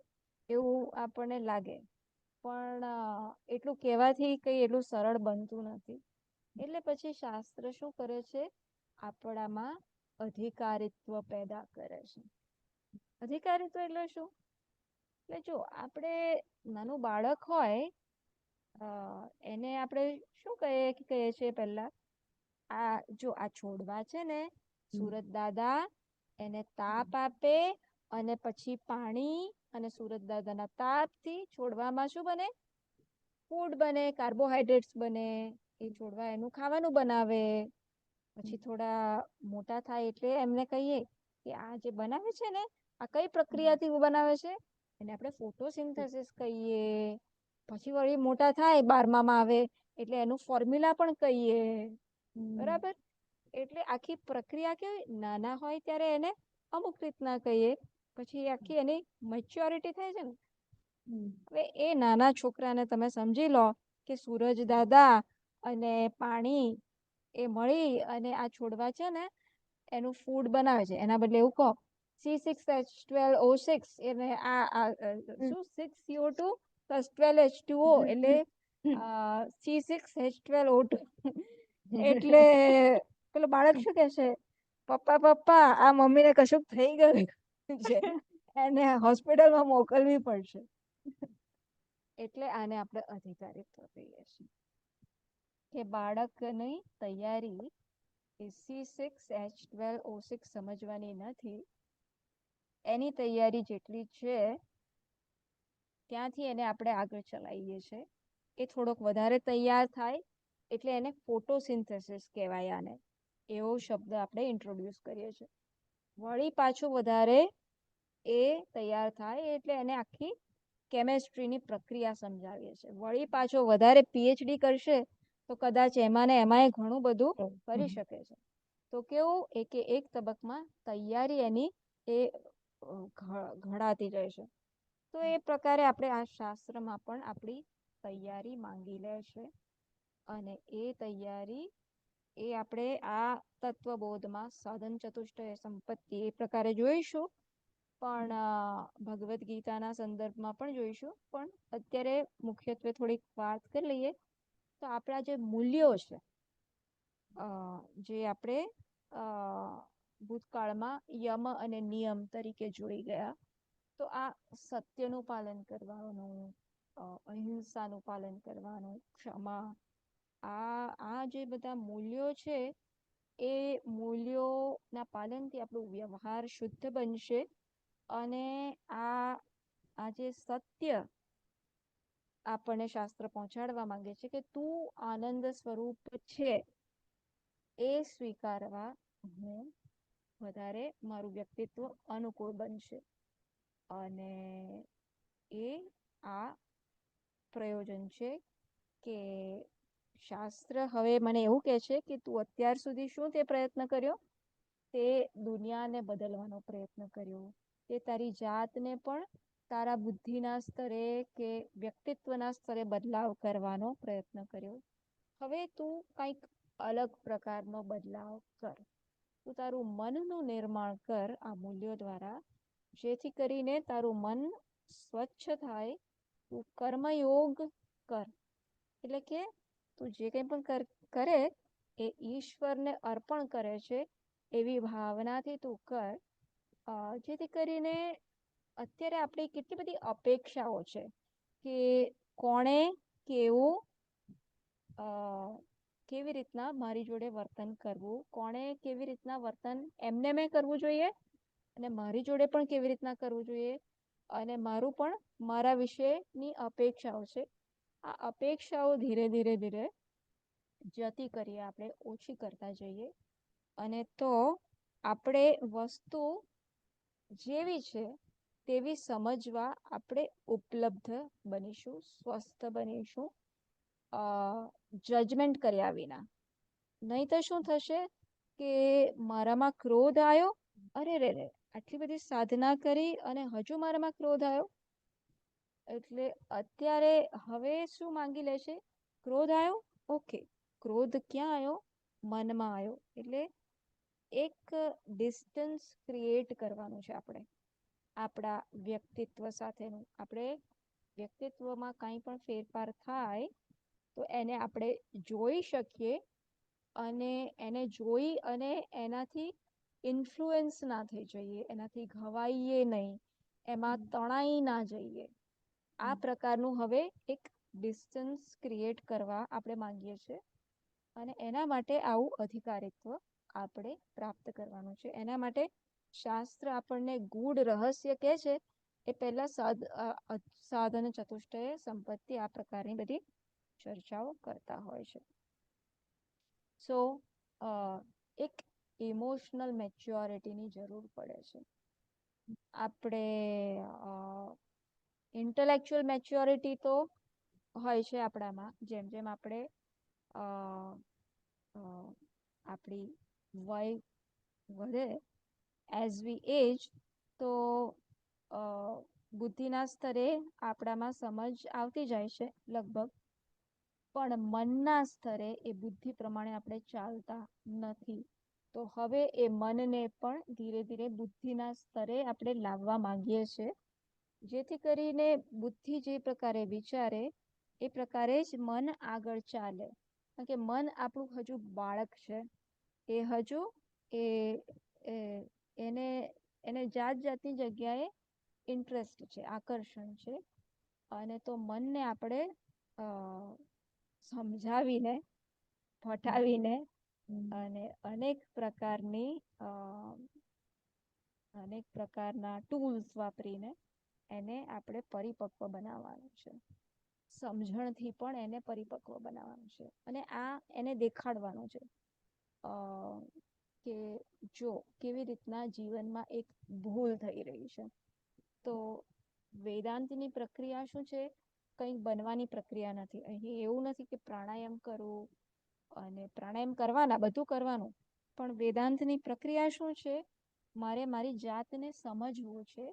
એવું આપણને લાગે. પણ એટલું કહેવાથી કઈ એટલું સરળ બનતું નથી. એટલે પછી શાસ્ત્ર શું કરે છે? આપણામાં અધિકારીત્વ પેદા કરે છે. અધિકારીત્વ એટલે શું? એટલે જો આપણે નાનું બાળક હોય, એને આપણે શું કહીએ છીએ પહેલા? આ જો આ છોડવા છે ને, સુરત દાદા એને તાપ આપે, અને પછી પાણી અને સુરત દાદાના તાપથી છોડવામાં શું બને? ફૂડ બને, કાર્બોહાઈડ્રેટ્સ બને. એ છોડવા એનું ખાવાનું બનાવે. પછી થોડા મોટા થાય એટલે એમને કહીએ કે આ જે બનાવે છે ને, આ કઈ પ્રક્રિયાથી બનાવે છે? એને આપણે ફોટોસિન્થેસિસ કહીએ. પછી વળી મોટા થાય, 12માં આવે એટલે એનું ફોર્મ્યુલા પણ કહીએ. બરાબર? એટલે આખી પ્રક્રિયા કેવી? નાના હોય ત્યારે એને અમુક રીતના કહીએ, પછી આખી એની મેચ્યોરિટી થાય છે ને, હવે એ નાના છોકરાને તમે સમજી લો કે સૂરજ દાદા અને પાણી એ મળી અને આ છોડવા છે ને એનું ફૂડ બનાવે છે. એના બદલે એવું કહો C6H12O6 એને આ શું 6CO2 + 12H2O એટલે C6H12O2 એટલે પેલું બાળક શું કહેશે? પપ્પા પપ્પા આ મમ્મીને કશુંક થઈ ગયું છે, એને હોસ્પિટલમાં મોકલવી પડશે. એટલે આને આપણે અધિકારીત્વ કહીએ છીએ. કે બાળકની તૈયારી એ C6H12O6 સમજવાની નથી, એની તૈયારી જેટલી છે ત્યાંથી એને આપણે આગળ ચલાવીએ છીએ. એ થોડોક વધારે તૈયાર થાય એટલે એને ફોટોસિન્થેસિસ કહેવાય. આને એવો શબ્દ આપણે ઇન્ટ્રોડ્યુસ કરીએ છીએ. વળી પાછું વધારે એ તૈયાર થાય એટલે એને આખી કેમેસ્ટ્રીની પ્રક્રિયા સમજાવીએ છીએ. વળી પાછો વધારે PhD કરશે તો કદાચ એમાં ને એમાંય ઘણું બધું કરી શકે છે. તો કેવું એક તબક્કામાં તૈયારી એની એ ઘડાતી રહેશે. તો એ પ્રકારે આપણે આ શાસ્ત્રમાં પણ આપણી તૈયારી માંગી લે છે, અને એ તૈયારી એ આપણે આ તત્વબોધમાં સાધન ચતુષ્ટય સંપત્તિ એ પ્રકારે જોઈશું, પણ ભગવદ્ ગીતાના સંદર્ભમાં પણ જોઈશું. પણ અત્યારે મુખ્યત્વે થોડીક વાત કરી લઈએ તો આપણા જે મૂલ્યો છે, જે આપણે ભૂતકાળમાં યમ અને નિયમ તરીકે જોઈ ગયા, તો આ સત્યનું પાલન કરવાનું, અહિંસાનું પાલન કરવાનું, ક્ષમા, આ જે બધા મૂલ્યો છે એ મૂલ્યોના પાલનથી આપણું વ્યવહાર શુદ્ધ બનશે. અને આ જે સત્ય આપણને શાસ્ત્ર પહોંચાડવા માંગે છે કે તું આનંદ સ્વરૂપ છે, એ સ્વીકારવા હું વધારે મારું વ્યક્તિત્વ અનુકૂળ બનશે. અને એ આ પ્રયોજન છે કે શાસ્ત્ર હવે મને એવું કહે છે કે તું અત્યાર સુધી શું તે પ્રયત્ન કર્યો, તે દુનિયાને બદલવાનો પ્રયત્ન કર્યો, તે તારી જાતને પણ તારા બુદ્ધિના સ્તરે કે વ્યક્તિત્વના સ્તરે બદલાવ કરવાનો પ્રયત્ન કર્યો. હવે તું કંઈક અલગ પ્રકારનો બદલાવ કર. તું તારું મનનું નિર્માણ કર આ મૂલ્યો દ્વારા, જેથી કરીને તારું મન સ્વચ્છ થાય. તું કર્મયોગ કર, એટલે કે તું જે કંઈ પણ કરે એ ઈશ્વરને અર્પણ કરે છે એવી ભાવનાથી તું કર. જેથી કરીને અત્યારે આપણી કેટલી બધી અપેક્ષાઓ છે કે કોણે કેવું કેવી રીતના મારી જોડે વર્તન કરવું, કોણે કેવી રીતના વર્તન એમને મેં કરવું જોઈએ અને મારી જોડે પણ કેવી રીતના કરવું જોઈએ, અને મારું પણ મારા વિશેની અપેક્ષાઓ છે. આ અપેક્ષાઓ ધીરે ધીરે ધીરે જતી કરીએ, આપણે ઓછી કરતા જઈએ. અને તો આપણે વસ્તુ જેવી છે તેવી સમજવા આપણે ઉપલબ્ધ બનીશું, સ્વસ્થ બનીશું, જજમેન્ટ કર્યા વિના. નહીં તો શું થશે કે મારામાં ક્રોધ આવ્યો, અરે રે રે આટલી બધી સાધના કરી અને હજુ મારામાં ક્રોધ આવ્યો. એટલે અત્યારે હવે શું માંગી લે છે, ક્રોધ આવ્યો, ઓકે, ક્રોધ ક્યાં આવ્યો, મનમાં આવ્યો. એટલે એક ડિસ્ટન્સ ક્રિએટ કરવાનું છે આપણે આપણા વ્યક્તિત્વ સાથેનું. આપણે વ્યક્તિત્વમાં કાંઈ પણ ફેરફાર થાય તો એને આપણે જોઈ શકીએ, અને એને જોઈ અને એનાથી ઇન્ફ્લુઅન્સ ના થઈ જઈએ, એનાથી ઘવાઈએ નહીં, એમાં તણાઈ ના જઈએ. આ પ્રકારનું હવે એક ડિસ્ટન્સ ક્રિએટ કરવા આપણે માંગીએ છીએ. અને એના માટે આવું અધિકારીત્વ આપણે પ્રાપ્ત કરવાનું છે. એના માટે શાસ્ત્ર આપણને ગૂઢ રહસ્ય કહે છે એ પહેલા સાધન ચતુષ્ટય સંપત્તિ આ પ્રકારની બધી ચર્ચાઓ કરતા હોય છે. સો એક ઇમોશનલ મેચ્યોરિટીની જરૂર પડે છે. આપણે ઇન્ટેલેક્ચુઅલ મેચ્યોરિટી તો હોય છે આપણામાં, જેમ જેમ આપણે આપણી વય વધે, એઝ વી એજ, તો બુદ્ધિના સ્તરે આપણામાં સમજ આવતી જાય છે લગભગ. પણ મનના સ્તરે એ બુદ્ધિ પ્રમાણે આપણે ચાલતા નથી. તો હવે એ મનને પણ ધીરે ધીરે બુદ્ધિના સ્તરે આપણે લાવવા માંગીએ છીએ, જેથી કરીને બુદ્ધિ જે પ્રકારે વિચારે એ પ્રકારે જ મન આગળ ચાલે. કારણ કે મન આપણું હજુ બાળક છે. એ હજુ એ એને એને જાત જાતની જગ્યાએ ઇન્ટરેસ્ટ છે, આકર્ષણ છે. અને તો મનને આપણે સમજાવીને, ફટાવીને અને અનેક પ્રકારના ટૂલ્સ વાપરીને એને આપણે પરિપક્વ બનાવવાનું છે. સમજણથી પણ એને પરિપક્વ બનાવવાનું છે. અને આ એને દેખાડવાનું છે કે જો કેવી રીતના જીવનમાં એક ભૂલ થઈ રહી છે. તો વેદાંતની પ્રક્રિયા શું છે, કંઈક બનવાની પ્રક્રિયા નથી. અહીં એવું નથી કે પ્રાણાયામ કરવું અને પ્રાણાયામ કરવાના, બધું કરવાનું, પણ વેદાંતની પ્રક્રિયા શું છે, મારે મારી જાતને સમજવું છે,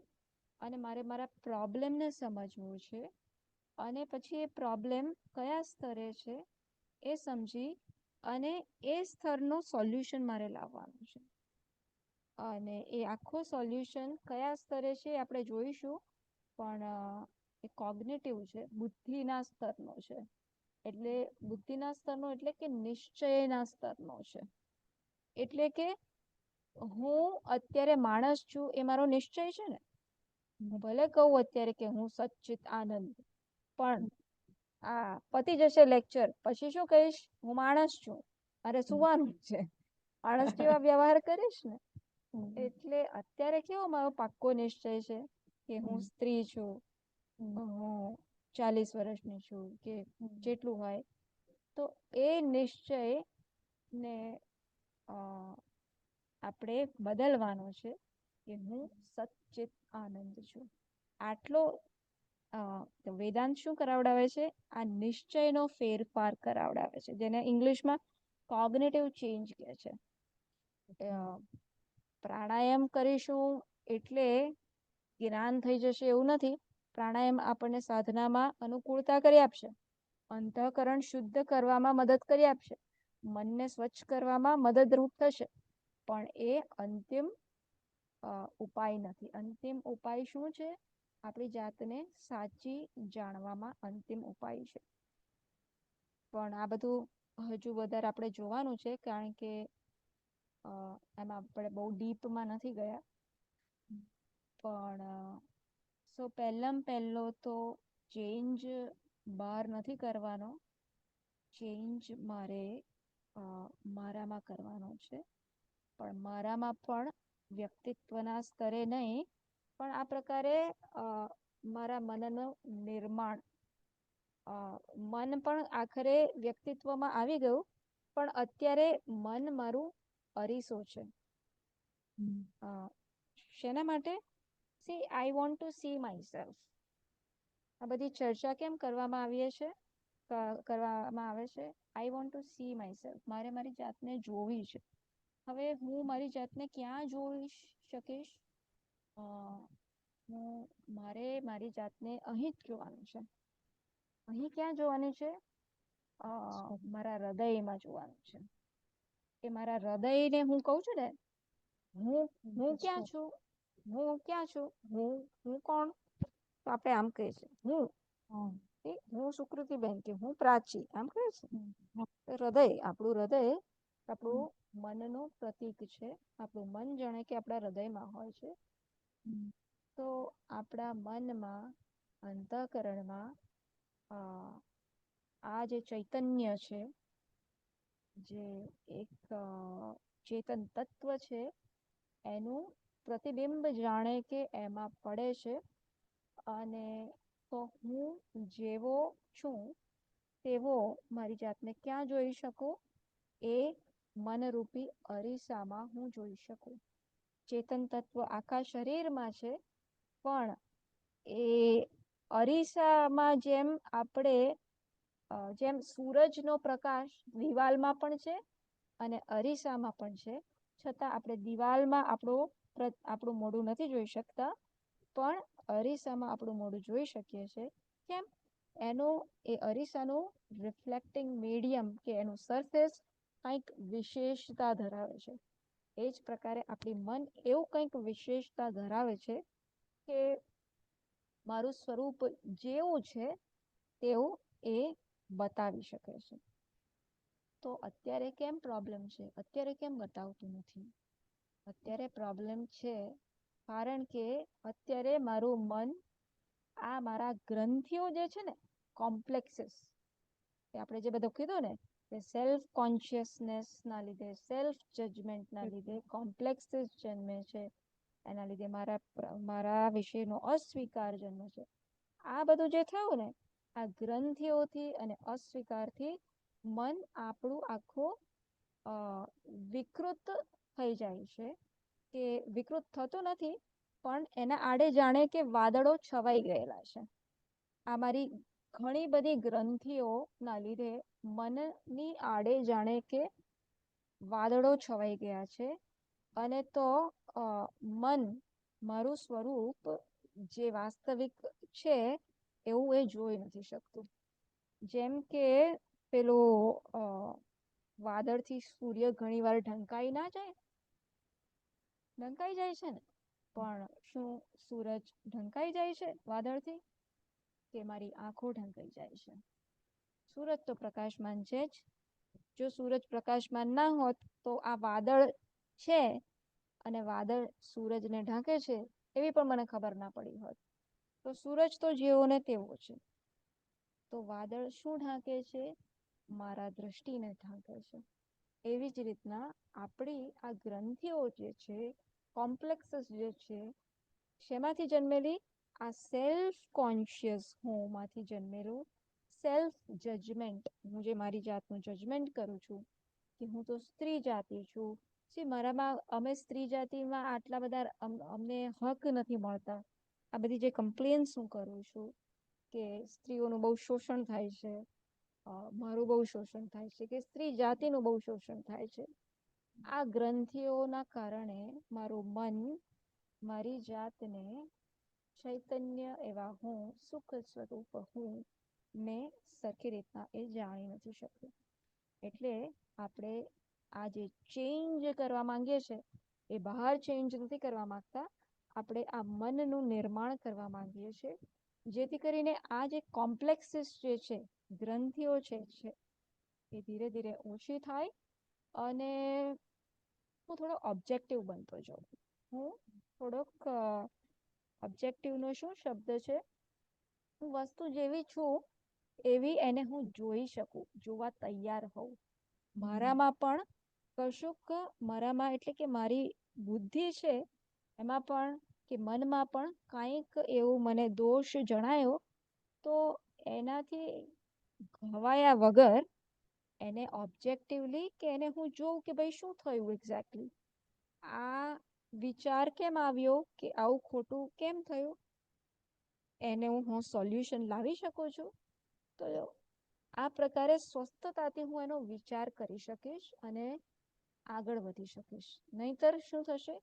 અને મારે મારા પ્રોબ્લેમને સમજવું છે, અને પછી એ પ્રોબ્લેમ કયા સ્તરે છે એ સમજી અને એ સ્તરનો સોલ્યુશન મારે લાવવાનું છે. અને એ આખો સોલ્યુશન કયા સ્તરે છે આપણે જોઈશું, પણ એ કોગ્નેટિવ છે, બુદ્ધિના સ્તરનો છે. એટલે બુદ્ધિના સ્તરનો એટલે કે નિશ્ચયના સ્તરનો છે. એટલે કે હું અત્યારે માણસ છું એ મારો નિશ્ચય છે ને. હું ભલે કહું અત્યારે કે હું સચ્ચિત આનંદ, પણ આ પતી જશે લેક્ચર પછી શું કહીશ? હું માણસ છું, મારે સુવાનું છે, માણસ જેવા વ્યવહાર કરીશ ને. એટલે અત્યારે કેવો મારો પાક્કો નિશ્ચય છે કે હું સ્ત્રી છું, હું 40 વર્ષની છું કે જેટલું હોય, તો એ નિશ્ચય ને આપણે બદલવાનો છે કે હું સચ્ચિત આનંદ છું. આટલો વેદાંત શું કરાવડાવે છે? આ નિશ્ચયનો ફેરફાર કરાવડાવે છે, જેને ઇંગ્લિશમાં કોગ્નેટિવ ચેન્જ કહે છે. પ્રાણાયામ કરીશું એટલે જ્ઞાન થઈ જશે એવું નથી. પ્રાણાયામ આપણને સાધનામાં અનુકૂળતા કરી આપશે, અંતઃકરણ શુદ્ધ કરવામાં મદદ કરી આપશે, મનને સ્વચ્છ કરવામાં મદદરૂપ થશે. પણ એ અંતિમ ઉપાય નથી. અંતિમ ઉપાય શું છે? આપણી જાતને સાચી જાણવામાં અંતિમ ઉપાય છે. પણ આ બધું હજુ વધારે આપણે જોવાનું છે, કારણ કે એમાં આપણે બહુ ડીપમાં નથી ગયા. પણ પહેલો તો ચેન્જ બહાર નથી કરવાનો, ચેન્જ મારે મારામાં કરવાનો છે. પણ મારામાં પણ વ્યક્તિત્વના સ્તરે નહીં, પણ આ પ્રકારે મારા મનનું નિર્માણ. મન પણ આખરે વ્યક્તિત્વમાં આવી ગયું, પણ અત્યારે મન મારું અરીસો છે. શેના માટે? C I want to see my self. આ બધી ચર્ચા કેમ કરવામાં આવે છે? I want to see my self. મારે મારી જાતને જોવી છે. હવે હું મારી જાતને ક્યાં જોઈ શકીશ? મારે મારી જાતને અહીં જ જોવાનું છે. અહીં ક્યાં જોવાની છે? મારા હૃદયમાં જોવાનું છે. કે મારા હૃદયને હું કહું છું ને, હું ક્યાં છું? હું ક્યાં છું? હું કોણ? તો આપણે આમ કહીએ છીએ હું સુકૃતિબેન, કે હું પ્રાચી, આમ કહે છે. હૃદય, આપણું હૃદય આપણું મનનું પ્રતીક છે. આપણું મન જાણે કે આપણા હૃદયમાં હોય છે. તો આપણા મનમાં, અંતઃકરણમાં આ જે ચૈતન્ય છે, જે એક ચેતન તત્વ છે, એનું પ્રતિબિંબ જાણે કે એમાં પડે છે. અને તો હું જેવો છું તેવો મારી જાતને ક્યાં જોઈ શકું? એ મનરૂપી અરીસામાં હું જોઈ શકું. ચેતન તત્વ આખા શરીરમાં છે, પણ એ અરીસામાં જેમ સૂરજનો પ્રકાશ દિવાલમાં પણ છે અને અરીસામાં પણ છે, છતાં આપણે દિવાલમાં આપણું મોઢું નથી જોઈ શકતા, પણ અરીસામાં આપણું મોઢું જોઈ શકીએ છીએ. કેમ? એનું એ અરીસાનું રિફ્લેક્ટિંગ મીડિયમ કે એનું સરફેસ કંઈક વિશેષતા ધરાવે છે. એ જ પ્રકારે આપણી મન એવું કંઈક વિશેષતા ધરાવે છે કે મારું સ્વરૂપ જેવું છે તેવું એ બતાવી શકે છે. તો અત્યારે કેમ પ્રોબ્લેમ છે? અત્યારે કેમ બતાવતું નથી? અત્યારે પ્રોબ્લેમ છે કારણ કે અત્યારે મારું મન આ મારા ગ્રંથિઓ જે છે ને, કોમ્પ્લેક્સીસ, આપણે જે બધું કીધું ને કે સેલ્ફ કોન્શિયસનેસ ના લીધે, સેલ્ફ જજમેન્ટના લીધે કોમ્પ્લેક્સીસ જન્મે છે. એના લીધે મારા વિશેનો અસ્વીકાર જન્મે છે. આ બધું જે થયું ને, આ ગ્રંથિઓથી અને અસ્વીકારથી મન આપણું આખું વિકૃત થઈ જાય છે. કે વિકૃત થતું નથી, પણ એના આડે જાણે કે વાદળો છવાઈ ગયેલા છે. આ મારી ઘણી બધી ગ્રંથિઓના લીધે મનની આડે જાણે કે વાદળો છવાઈ ગયા છે. અને તો મન મારું સ્વરૂપ જે વાસ્તવિક છે એવું એ જોઈ નથી શકતું. જેમ કે પેલું વાદળથી સૂર્ય ઘણીવાર ઢંકાઈ ના જાય? ઢંકાઈ જાય છે ને. પણ શું સૂરજ ઢંકાઈ જાય છે વાદળથી? કે મારી આંખો ઢંકાઈ જાય છે? સૂરજ તો પ્રકાશમાન છે જ. જો સૂરજ પ્રકાશમાન ના હોત તો આ વાદળ છે અને વાદળ સૂરજને ઢાંકે છે એવી પણ મને ખબર ના પડી હોત. તો સૂરજ તો જેવો ને તેવો છે. તો વાદળ શું ઢાંકે છે? મારા દ્રષ્ટિને ઢાંકે છે. એવી જ રીતના આપણી આ ગ્રંથિઓ જે છે, કોમ્પ્લેક્સીસ જે છે, શેમાંથી જન્મેલી? આ સેલ્ફ કોન્શિયસ હોમાંથી જન્મેલું સેલ્ફ જજમેન્ટ. હું જે મારી જાતનું જજમેન્ટ કરું છું કે હું તો સ્ત્રી જાતિ છું, મારામાં અમે સ્ત્રી જાતિમાં આટલા બધા અમને હક નથી મળતા. આ બધી જે કમ્પ્લેન્સ હું કરું છું કે સ્ત્રીઓનું બહુ શોષણ થાય છે, મારું બહુ શોષણ થાય છે, કે સ્ત્રી જાતિનું બહુ શોષણ થાય છે, આ ગ્રંથિઓના કારણે મારું મન મારી જાતને ચૈતન્ય એવા હું, સુખ સ્વરૂપ હું, મેં સરખી રીતના એ જાણી નથી શકતું. એટલે આપણે આ જે ચેન્જ કરવા માંગીએ છીએ એ બહાર ચેન્જ નથી કરવા માંગતા. આપણે આ મનનું નિર્માણ કરવા માંગીએ છીએ, જેથી કરીને આ જે કોમ્પ્લેક્સીસ જે છે, ગ્રંથિઓ છે, એ ધીરે ધીરે ઓછી થાય અને હું થોડો ઓબ્જેક્ટિવ બનતો જાઉં. હું થોડોક ઓબ્જેક્ટિવનો શું શબ્દ છે? હું વસ્તુ જેવી છું એવી એને હું જોઈ શકું, જોવા તૈયાર હોઉં. મારામાં પણ કશુંક, મારામાં એટલે કે મારી બુદ્ધિ છે એમાં પણ, કે મનમાં પણ કંઈક એવું મને દોષ જણાયો તો એનાથી ઘવાયા વગર એને ઓબ્જેક્ટિવલી, કે એને હું જોઉં કે ભાઈ શું થયું એક્ઝેક્ટલી, આ વિચાર કેમ આવ્યો, કે આવું ખોટું કેમ થયું, એને હું સોલ્યુશન લાવી શકું છું. તો આ પ્રકારે સ્વસ્થતાથી હું એનો વિચાર કરી શકીશ અને આગળ વધી શકીશ. નહીતર શું થશે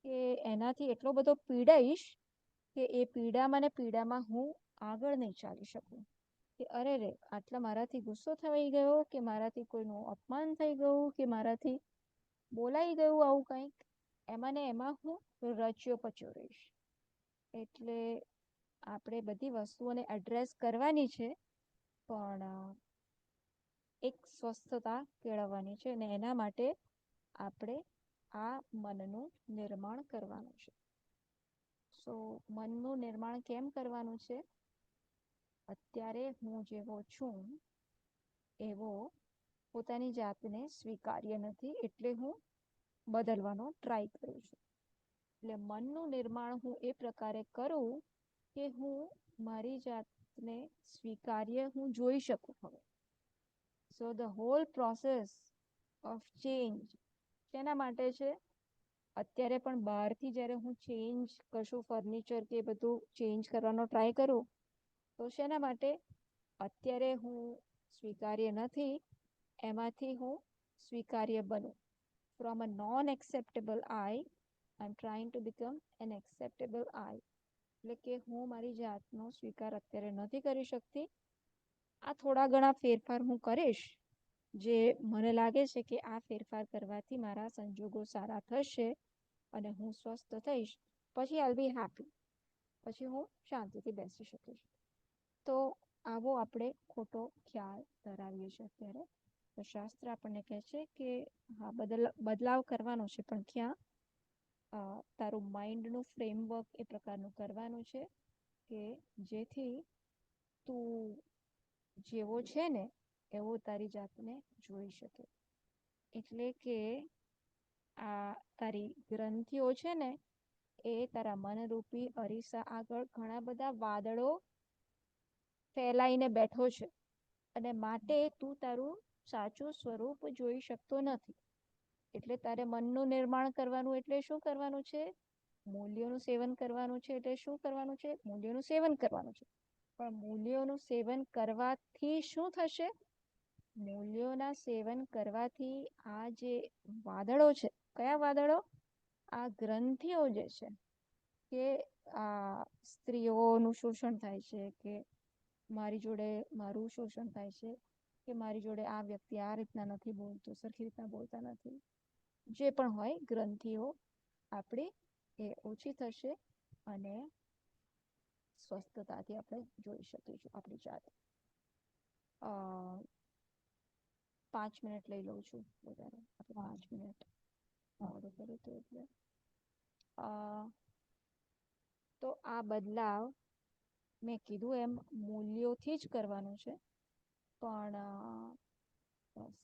કે એનાથી એટલો બધો પીડાઈશ કે એ પીડામાં ને પીડામાં હું આગળ નહીં ચાલી શકું. કે અરે રે, આટલા મારાથી ગુસ્સો થઈ ગયો, કે મારાથી કોઈનું અપમાન થઈ ગયું, કે મારાથી બોલાઈ ગયું આવું કંઈક, એમાં ને એમાં હું રચ્યો પચ્યો રહીશ. એટલે આપણે બધી વસ્તુઓને એડ્રેસ કરવાની છે, પણ એક સ્વસ્થતા કેળવવાની છે, અને એના માટે આપણે આ મનનું નિર્માણ કરવાનું છે. સો મનનું નિર્માણ કેમ કરવાનું છે? અત્યારે હું જેવો છું એવો પોતાની જાતને સ્વીકાર્ય નથી, એટલે હું બદલવાનો ટ્રાય કરું છું. એટલે મનનું નિર્માણ હું એ પ્રકારે કરું કે હું મારી જાતને સ્વીકાર્ય હું જોઈ શકું. હવે so the whole process of change શેના માટે છે? અત્યારે પણ બહારથી જ્યારે હું ચેન્જ કશું ફર્નિચર કે બધું ચેન્જ કરવાનો ટ્રાય કરું તો શેના માટે? અત્યારે હું સ્વીકાર્ય નથી, એમાંથી હું સ્વીકાર્ય બનું. From a non acceptable I am trying to become an acceptable I. એટલે કે હું મારી જાતનો સ્વીકાર અત્યારે નથી કરી શકતી. આ થોડા ઘણા ફેરફાર હું કરીશ, જે મને લાગે છે કે આ ફેરફાર કરવાથી મારા સંજોગો સારા થશે અને હું સ્વસ્થ થઈશ. પછી આઈ બી હેપી, પછી હું શાંતિથી બેસી શકીશ. તો આવો આપણે ખોટો ખ્યાલ ધરાવીએ છીએ અત્યારે. તો શાસ્ત્ર આપણને કહે છે કે હા, બદલાવ કરવાનો છે, પણ ક્યાં? તારું માઇન્ડનું ફ્રેમવર્ક એ પ્રકારનું કરવાનું છે કે જેથી તું જેવો છે ને એવો તારી જાતને જોઈ શકે. એટલે કે આ તારી ગ્રંથિઓ છે ને એ તારા મનરૂપી અરીસા આગળ ઘણા બધા વાદળો ફેલાઈને બેઠો છે, અને માટે તું તારું સાચું સ્વરૂપ જોઈ શકતો નથી. એટલે તારે મનનું નિર્માણ કરવાનું, એટલે શું કરવાનું છે? મૂલ્યોનું સેવન કરવાનું છે. એટલે શું કરવાનું છે? મૂલ્યોનું સેવન કરવાનું છે. પણ મૂલ્યોનું સેવન કરવાથી શું થશે? મૂલ્યોના સેવન કરવાથી આ જે વાદળો છે, કયા વાદળો? આ ગ્રંથિઓ જે છે, કે આ સ્ત્રીઓનું શોષણ થાય છે, કે મારી જોડે મારું શોષણ થાય છે, કે મારી જોડે આ વ્યક્તિ આ રીતના નથી બોલતું, સરખી રીતના બોલતા નથી, જે પણ હોય ગ્રંથિઓ આપણી એ ઓછી થશે અને સ્વસ્થતાથી આપણે જોઈ શકીશું આપણી જાત. 5 મિનિટ લઈ લઉં છું વધારે, આપણે 5 મિનિટ મોડું કર્યું હતું એટલે. તો આ બદલાવ મેં કીધું એમ મૂલ્યોથી જ કરવાનું છે, પણ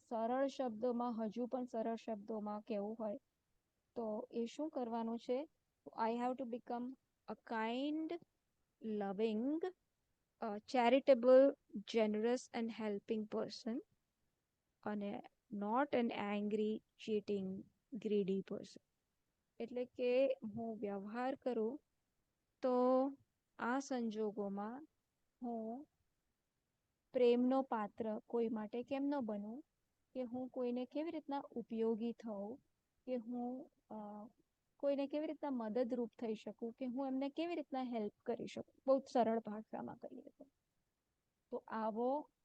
સરળ શબ્દોમાં, હજુ પણ સરળ શબ્દોમાં કેવું હોય તો એ શું કરવાનું છે? I have to become a kind, loving, charitable, generous and helping person, અને not an angry, cheating, greedy person. એટલે કે હું વ્યવહાર કરું તો આ સંજોગોમાં હું પ્રેમનો પાત્ર કોઈ માટે કેમ ન બનું, કે હું કોઈને કેવી રીતના ઉપયોગી થઉં, કે હું કોઈને કેવી રીતના મદદરૂપ થઈ શકું, કે હું એમને કેવી રીતના હેલ્પ કરી શકું, બહુ સરળ ભાષામાં કહીએ તો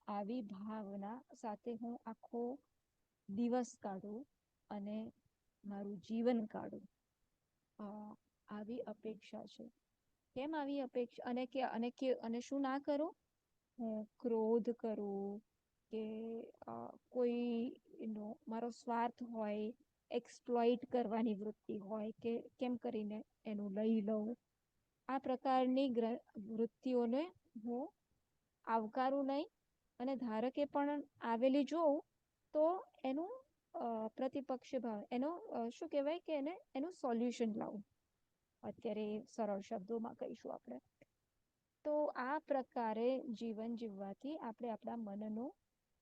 આવી ભાવના સાથે હું આખો દિવસ કાઢું અને મારું જીવન કાઢું. આવી અપેક્ષા છે. કેમ આવી અપેક્ષા? અને શું ના કરું? હું ક્રોધ કરું કે કોઈ મારો સ્વાર્થ હોય, એક્સપ્લોઇટ કરવાની વૃત્તિ હોય કે કેમ કરીને એનું લઈ લઉં, આ પ્રકારની વૃત્તિઓને હું આવકારું નહીં, અને ધારકે પણ આવેલી જોઉં તો એનું પ્રતિપક્ષ ભાવ, એનો શું કહેવાય કે એનું સોલ્યુશન લાવું. અત્યારે સરળ શબ્દોમાં કહીશું આપણે. તો આ પ્રકારે જીવન જીવવાથી આપણે આપણા મનનું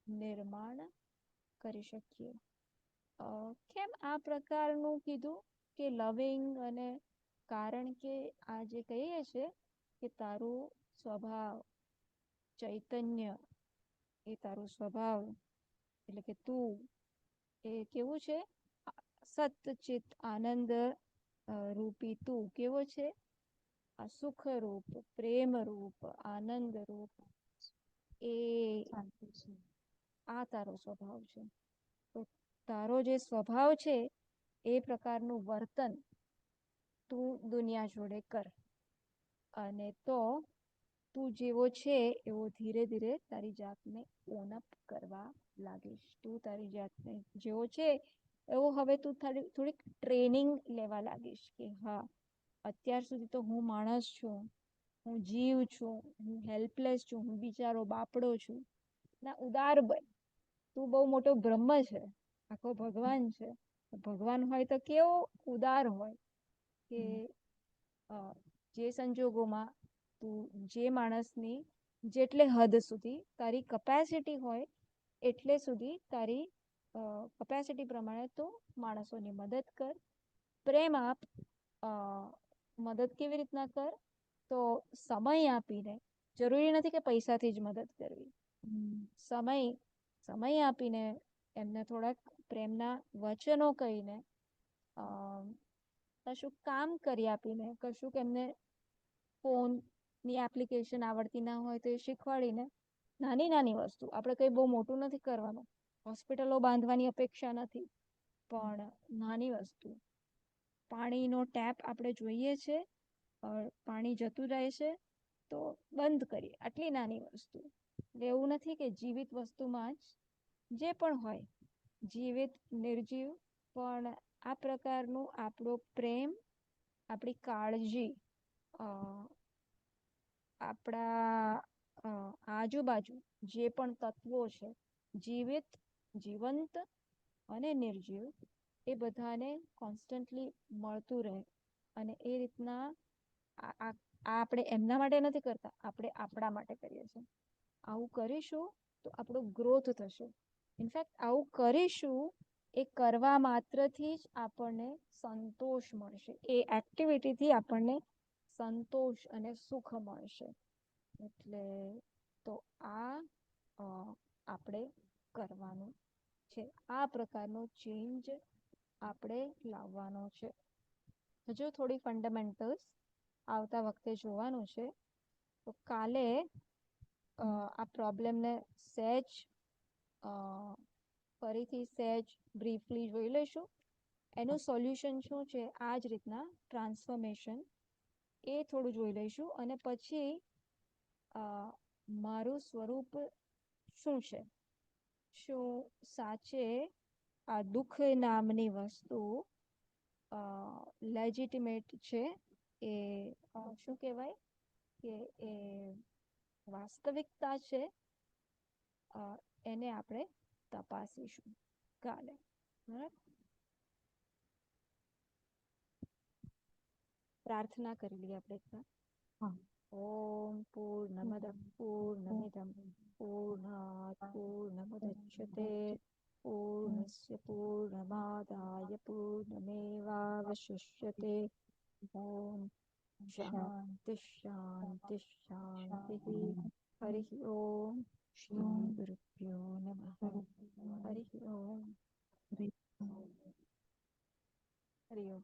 નિર્માણ કરી શકીએ. કેમ આ પ્રકારનું કીધું કે લવિંગ? અને કારણ કે આ જે કહીએ છે કે તારું સ્વભાવ, ચૈતન્ય, એ તારું સ્વભાવ એટલે કે તું એ કેવું છે? સતચિત આનંદ રૂપી તું કેવો છે? આ સુખ રૂપ, પ્રેમ રૂપ, આનંદ રૂપ, એ આ તારો સ્વભાવ છે. તો તારો જે સ્વભાવ છે એ પ્રકારનું વર્તન તું દુનિયા જોડે કર, અને તો તું જેવો છે એવો ધીરે ધીરે તારી જાતને ઓન અપ કરવા લાગીશ. તું તારી જાતને જેવો છે એવો હવે તું થોડીક ટ્રેનિંગ લેવા લાગીશ કે હા, અત્યાર સુધી તો હું માણસ છું, હું જીવ છું, હું હેલ્પલેસ છું, હું બિચારો બાપડો છું. ના, ઉદાર બન. તું બહુ મોટો બ્રહ્મ છે, આખો ભગવાન છે. ભગવાન હોય તો કેવો ઉદાર હોય કે જે સંજોગોમાં તું જે માણસની જેટલે હદ સુધી તારી કેપેસિટી હોય એટલે સુધી તારી કેપેસિટી પ્રમાણે તું માણસોની મદદ કર, પ્રેમ આપ. મદદ કેવી રીતના કર? તો સમય આપીને, જરૂરી નથી કે પૈસાથી જ મદદ કરવી. સમય આપીને, એમને થોડાક પ્રેમના વચનો કહીને, કશુંક કામ કરી આપીને, કશુંક એમને ફોનની એપ્લિકેશન આવડતી ના હોય તો એ શીખવાડીને, નાની નાની વસ્તુ, આપણે કંઈ બહુ મોટું નથી કરવાનું, હોસ્પિટલો બાંધવાની અપેક્ષા નથી, પણ નાની વસ્તુ. પાણીનો ટેપ આપણે જોઈએ છે, પાણી જતું રહે છે તો બંધ કરીએ, આટલી નાની વસ્તુ. એવું નથી કે જીવિત વસ્તુમાં જ જે પણ હોય, જીવિત, નિર્જીવ, પણ આ પ્રકારનું આપણો પ્રેમ, આપણી કાળજી, આપણા આજુબાજુ જે પણ તત્વો છે, જીવિત, જીવંત અને નિર્જીવ, એ બધાને કોન્સ્ટન્ટલી મળતું રહે. અને એ રીતના આપણે એમના માટે નથી કરતા, આપણે આપણા માટે કરીએ છીએ. આવું કરીશું તો આપણો ગ્રોથ થશે. ઇનફેક્ટ આવું કરીશું એ કરવા માત્રથી જ આપણને સંતોષ મળશે. એ એક્ટિવિટીથી આપણને સંતોષ અને સુખ મળશે. એટલે તો આ આપણે કરવાનું છે. આ પ્રકારનો ચેન્જ આપણે લાવવાનો છે. હજુ થોડી ફંડામેન્ટલ્સ આવતા વખતે જોવાનું છે. તો કાલે આ પ્રોબ્લેમને સહેજ ફરીથી સહેજ બ્રીફલી જોઈ લઈશું. એનું સોલ્યુશન શું છે, આ જ રીતના ટ્રાન્સફોર્મેશન એ થોડું જોઈ લઈશું, અને પછી મારું સ્વરૂપ શું છે, શું સાચે આ દુઃખ નામની વસ્તુ લેજિટિમેટ છે, એ શું કહેવાય કે એ વાસ્તવિકતા છે, એને આપણે તપાસીશું કાલે. બરાબર, પ્રાર્થના કરી લઈએ આપણે એકવાર. ઓમ પૂર્ણમદ પૂર્ણમિદં પૂર્ણાત પૂર્ણમુદચ્યતે પૂર્ણસ્ય પૂર્ણમાદાય પૂર્ણમેવાવશિષ્યતે. ઓમ શાંતિ શાંતિ શાંતિ. હરિ ઓમ શ્રી ગુરુભ્યો નમઃ. હરિ ઓમ. હરિ ઓમ.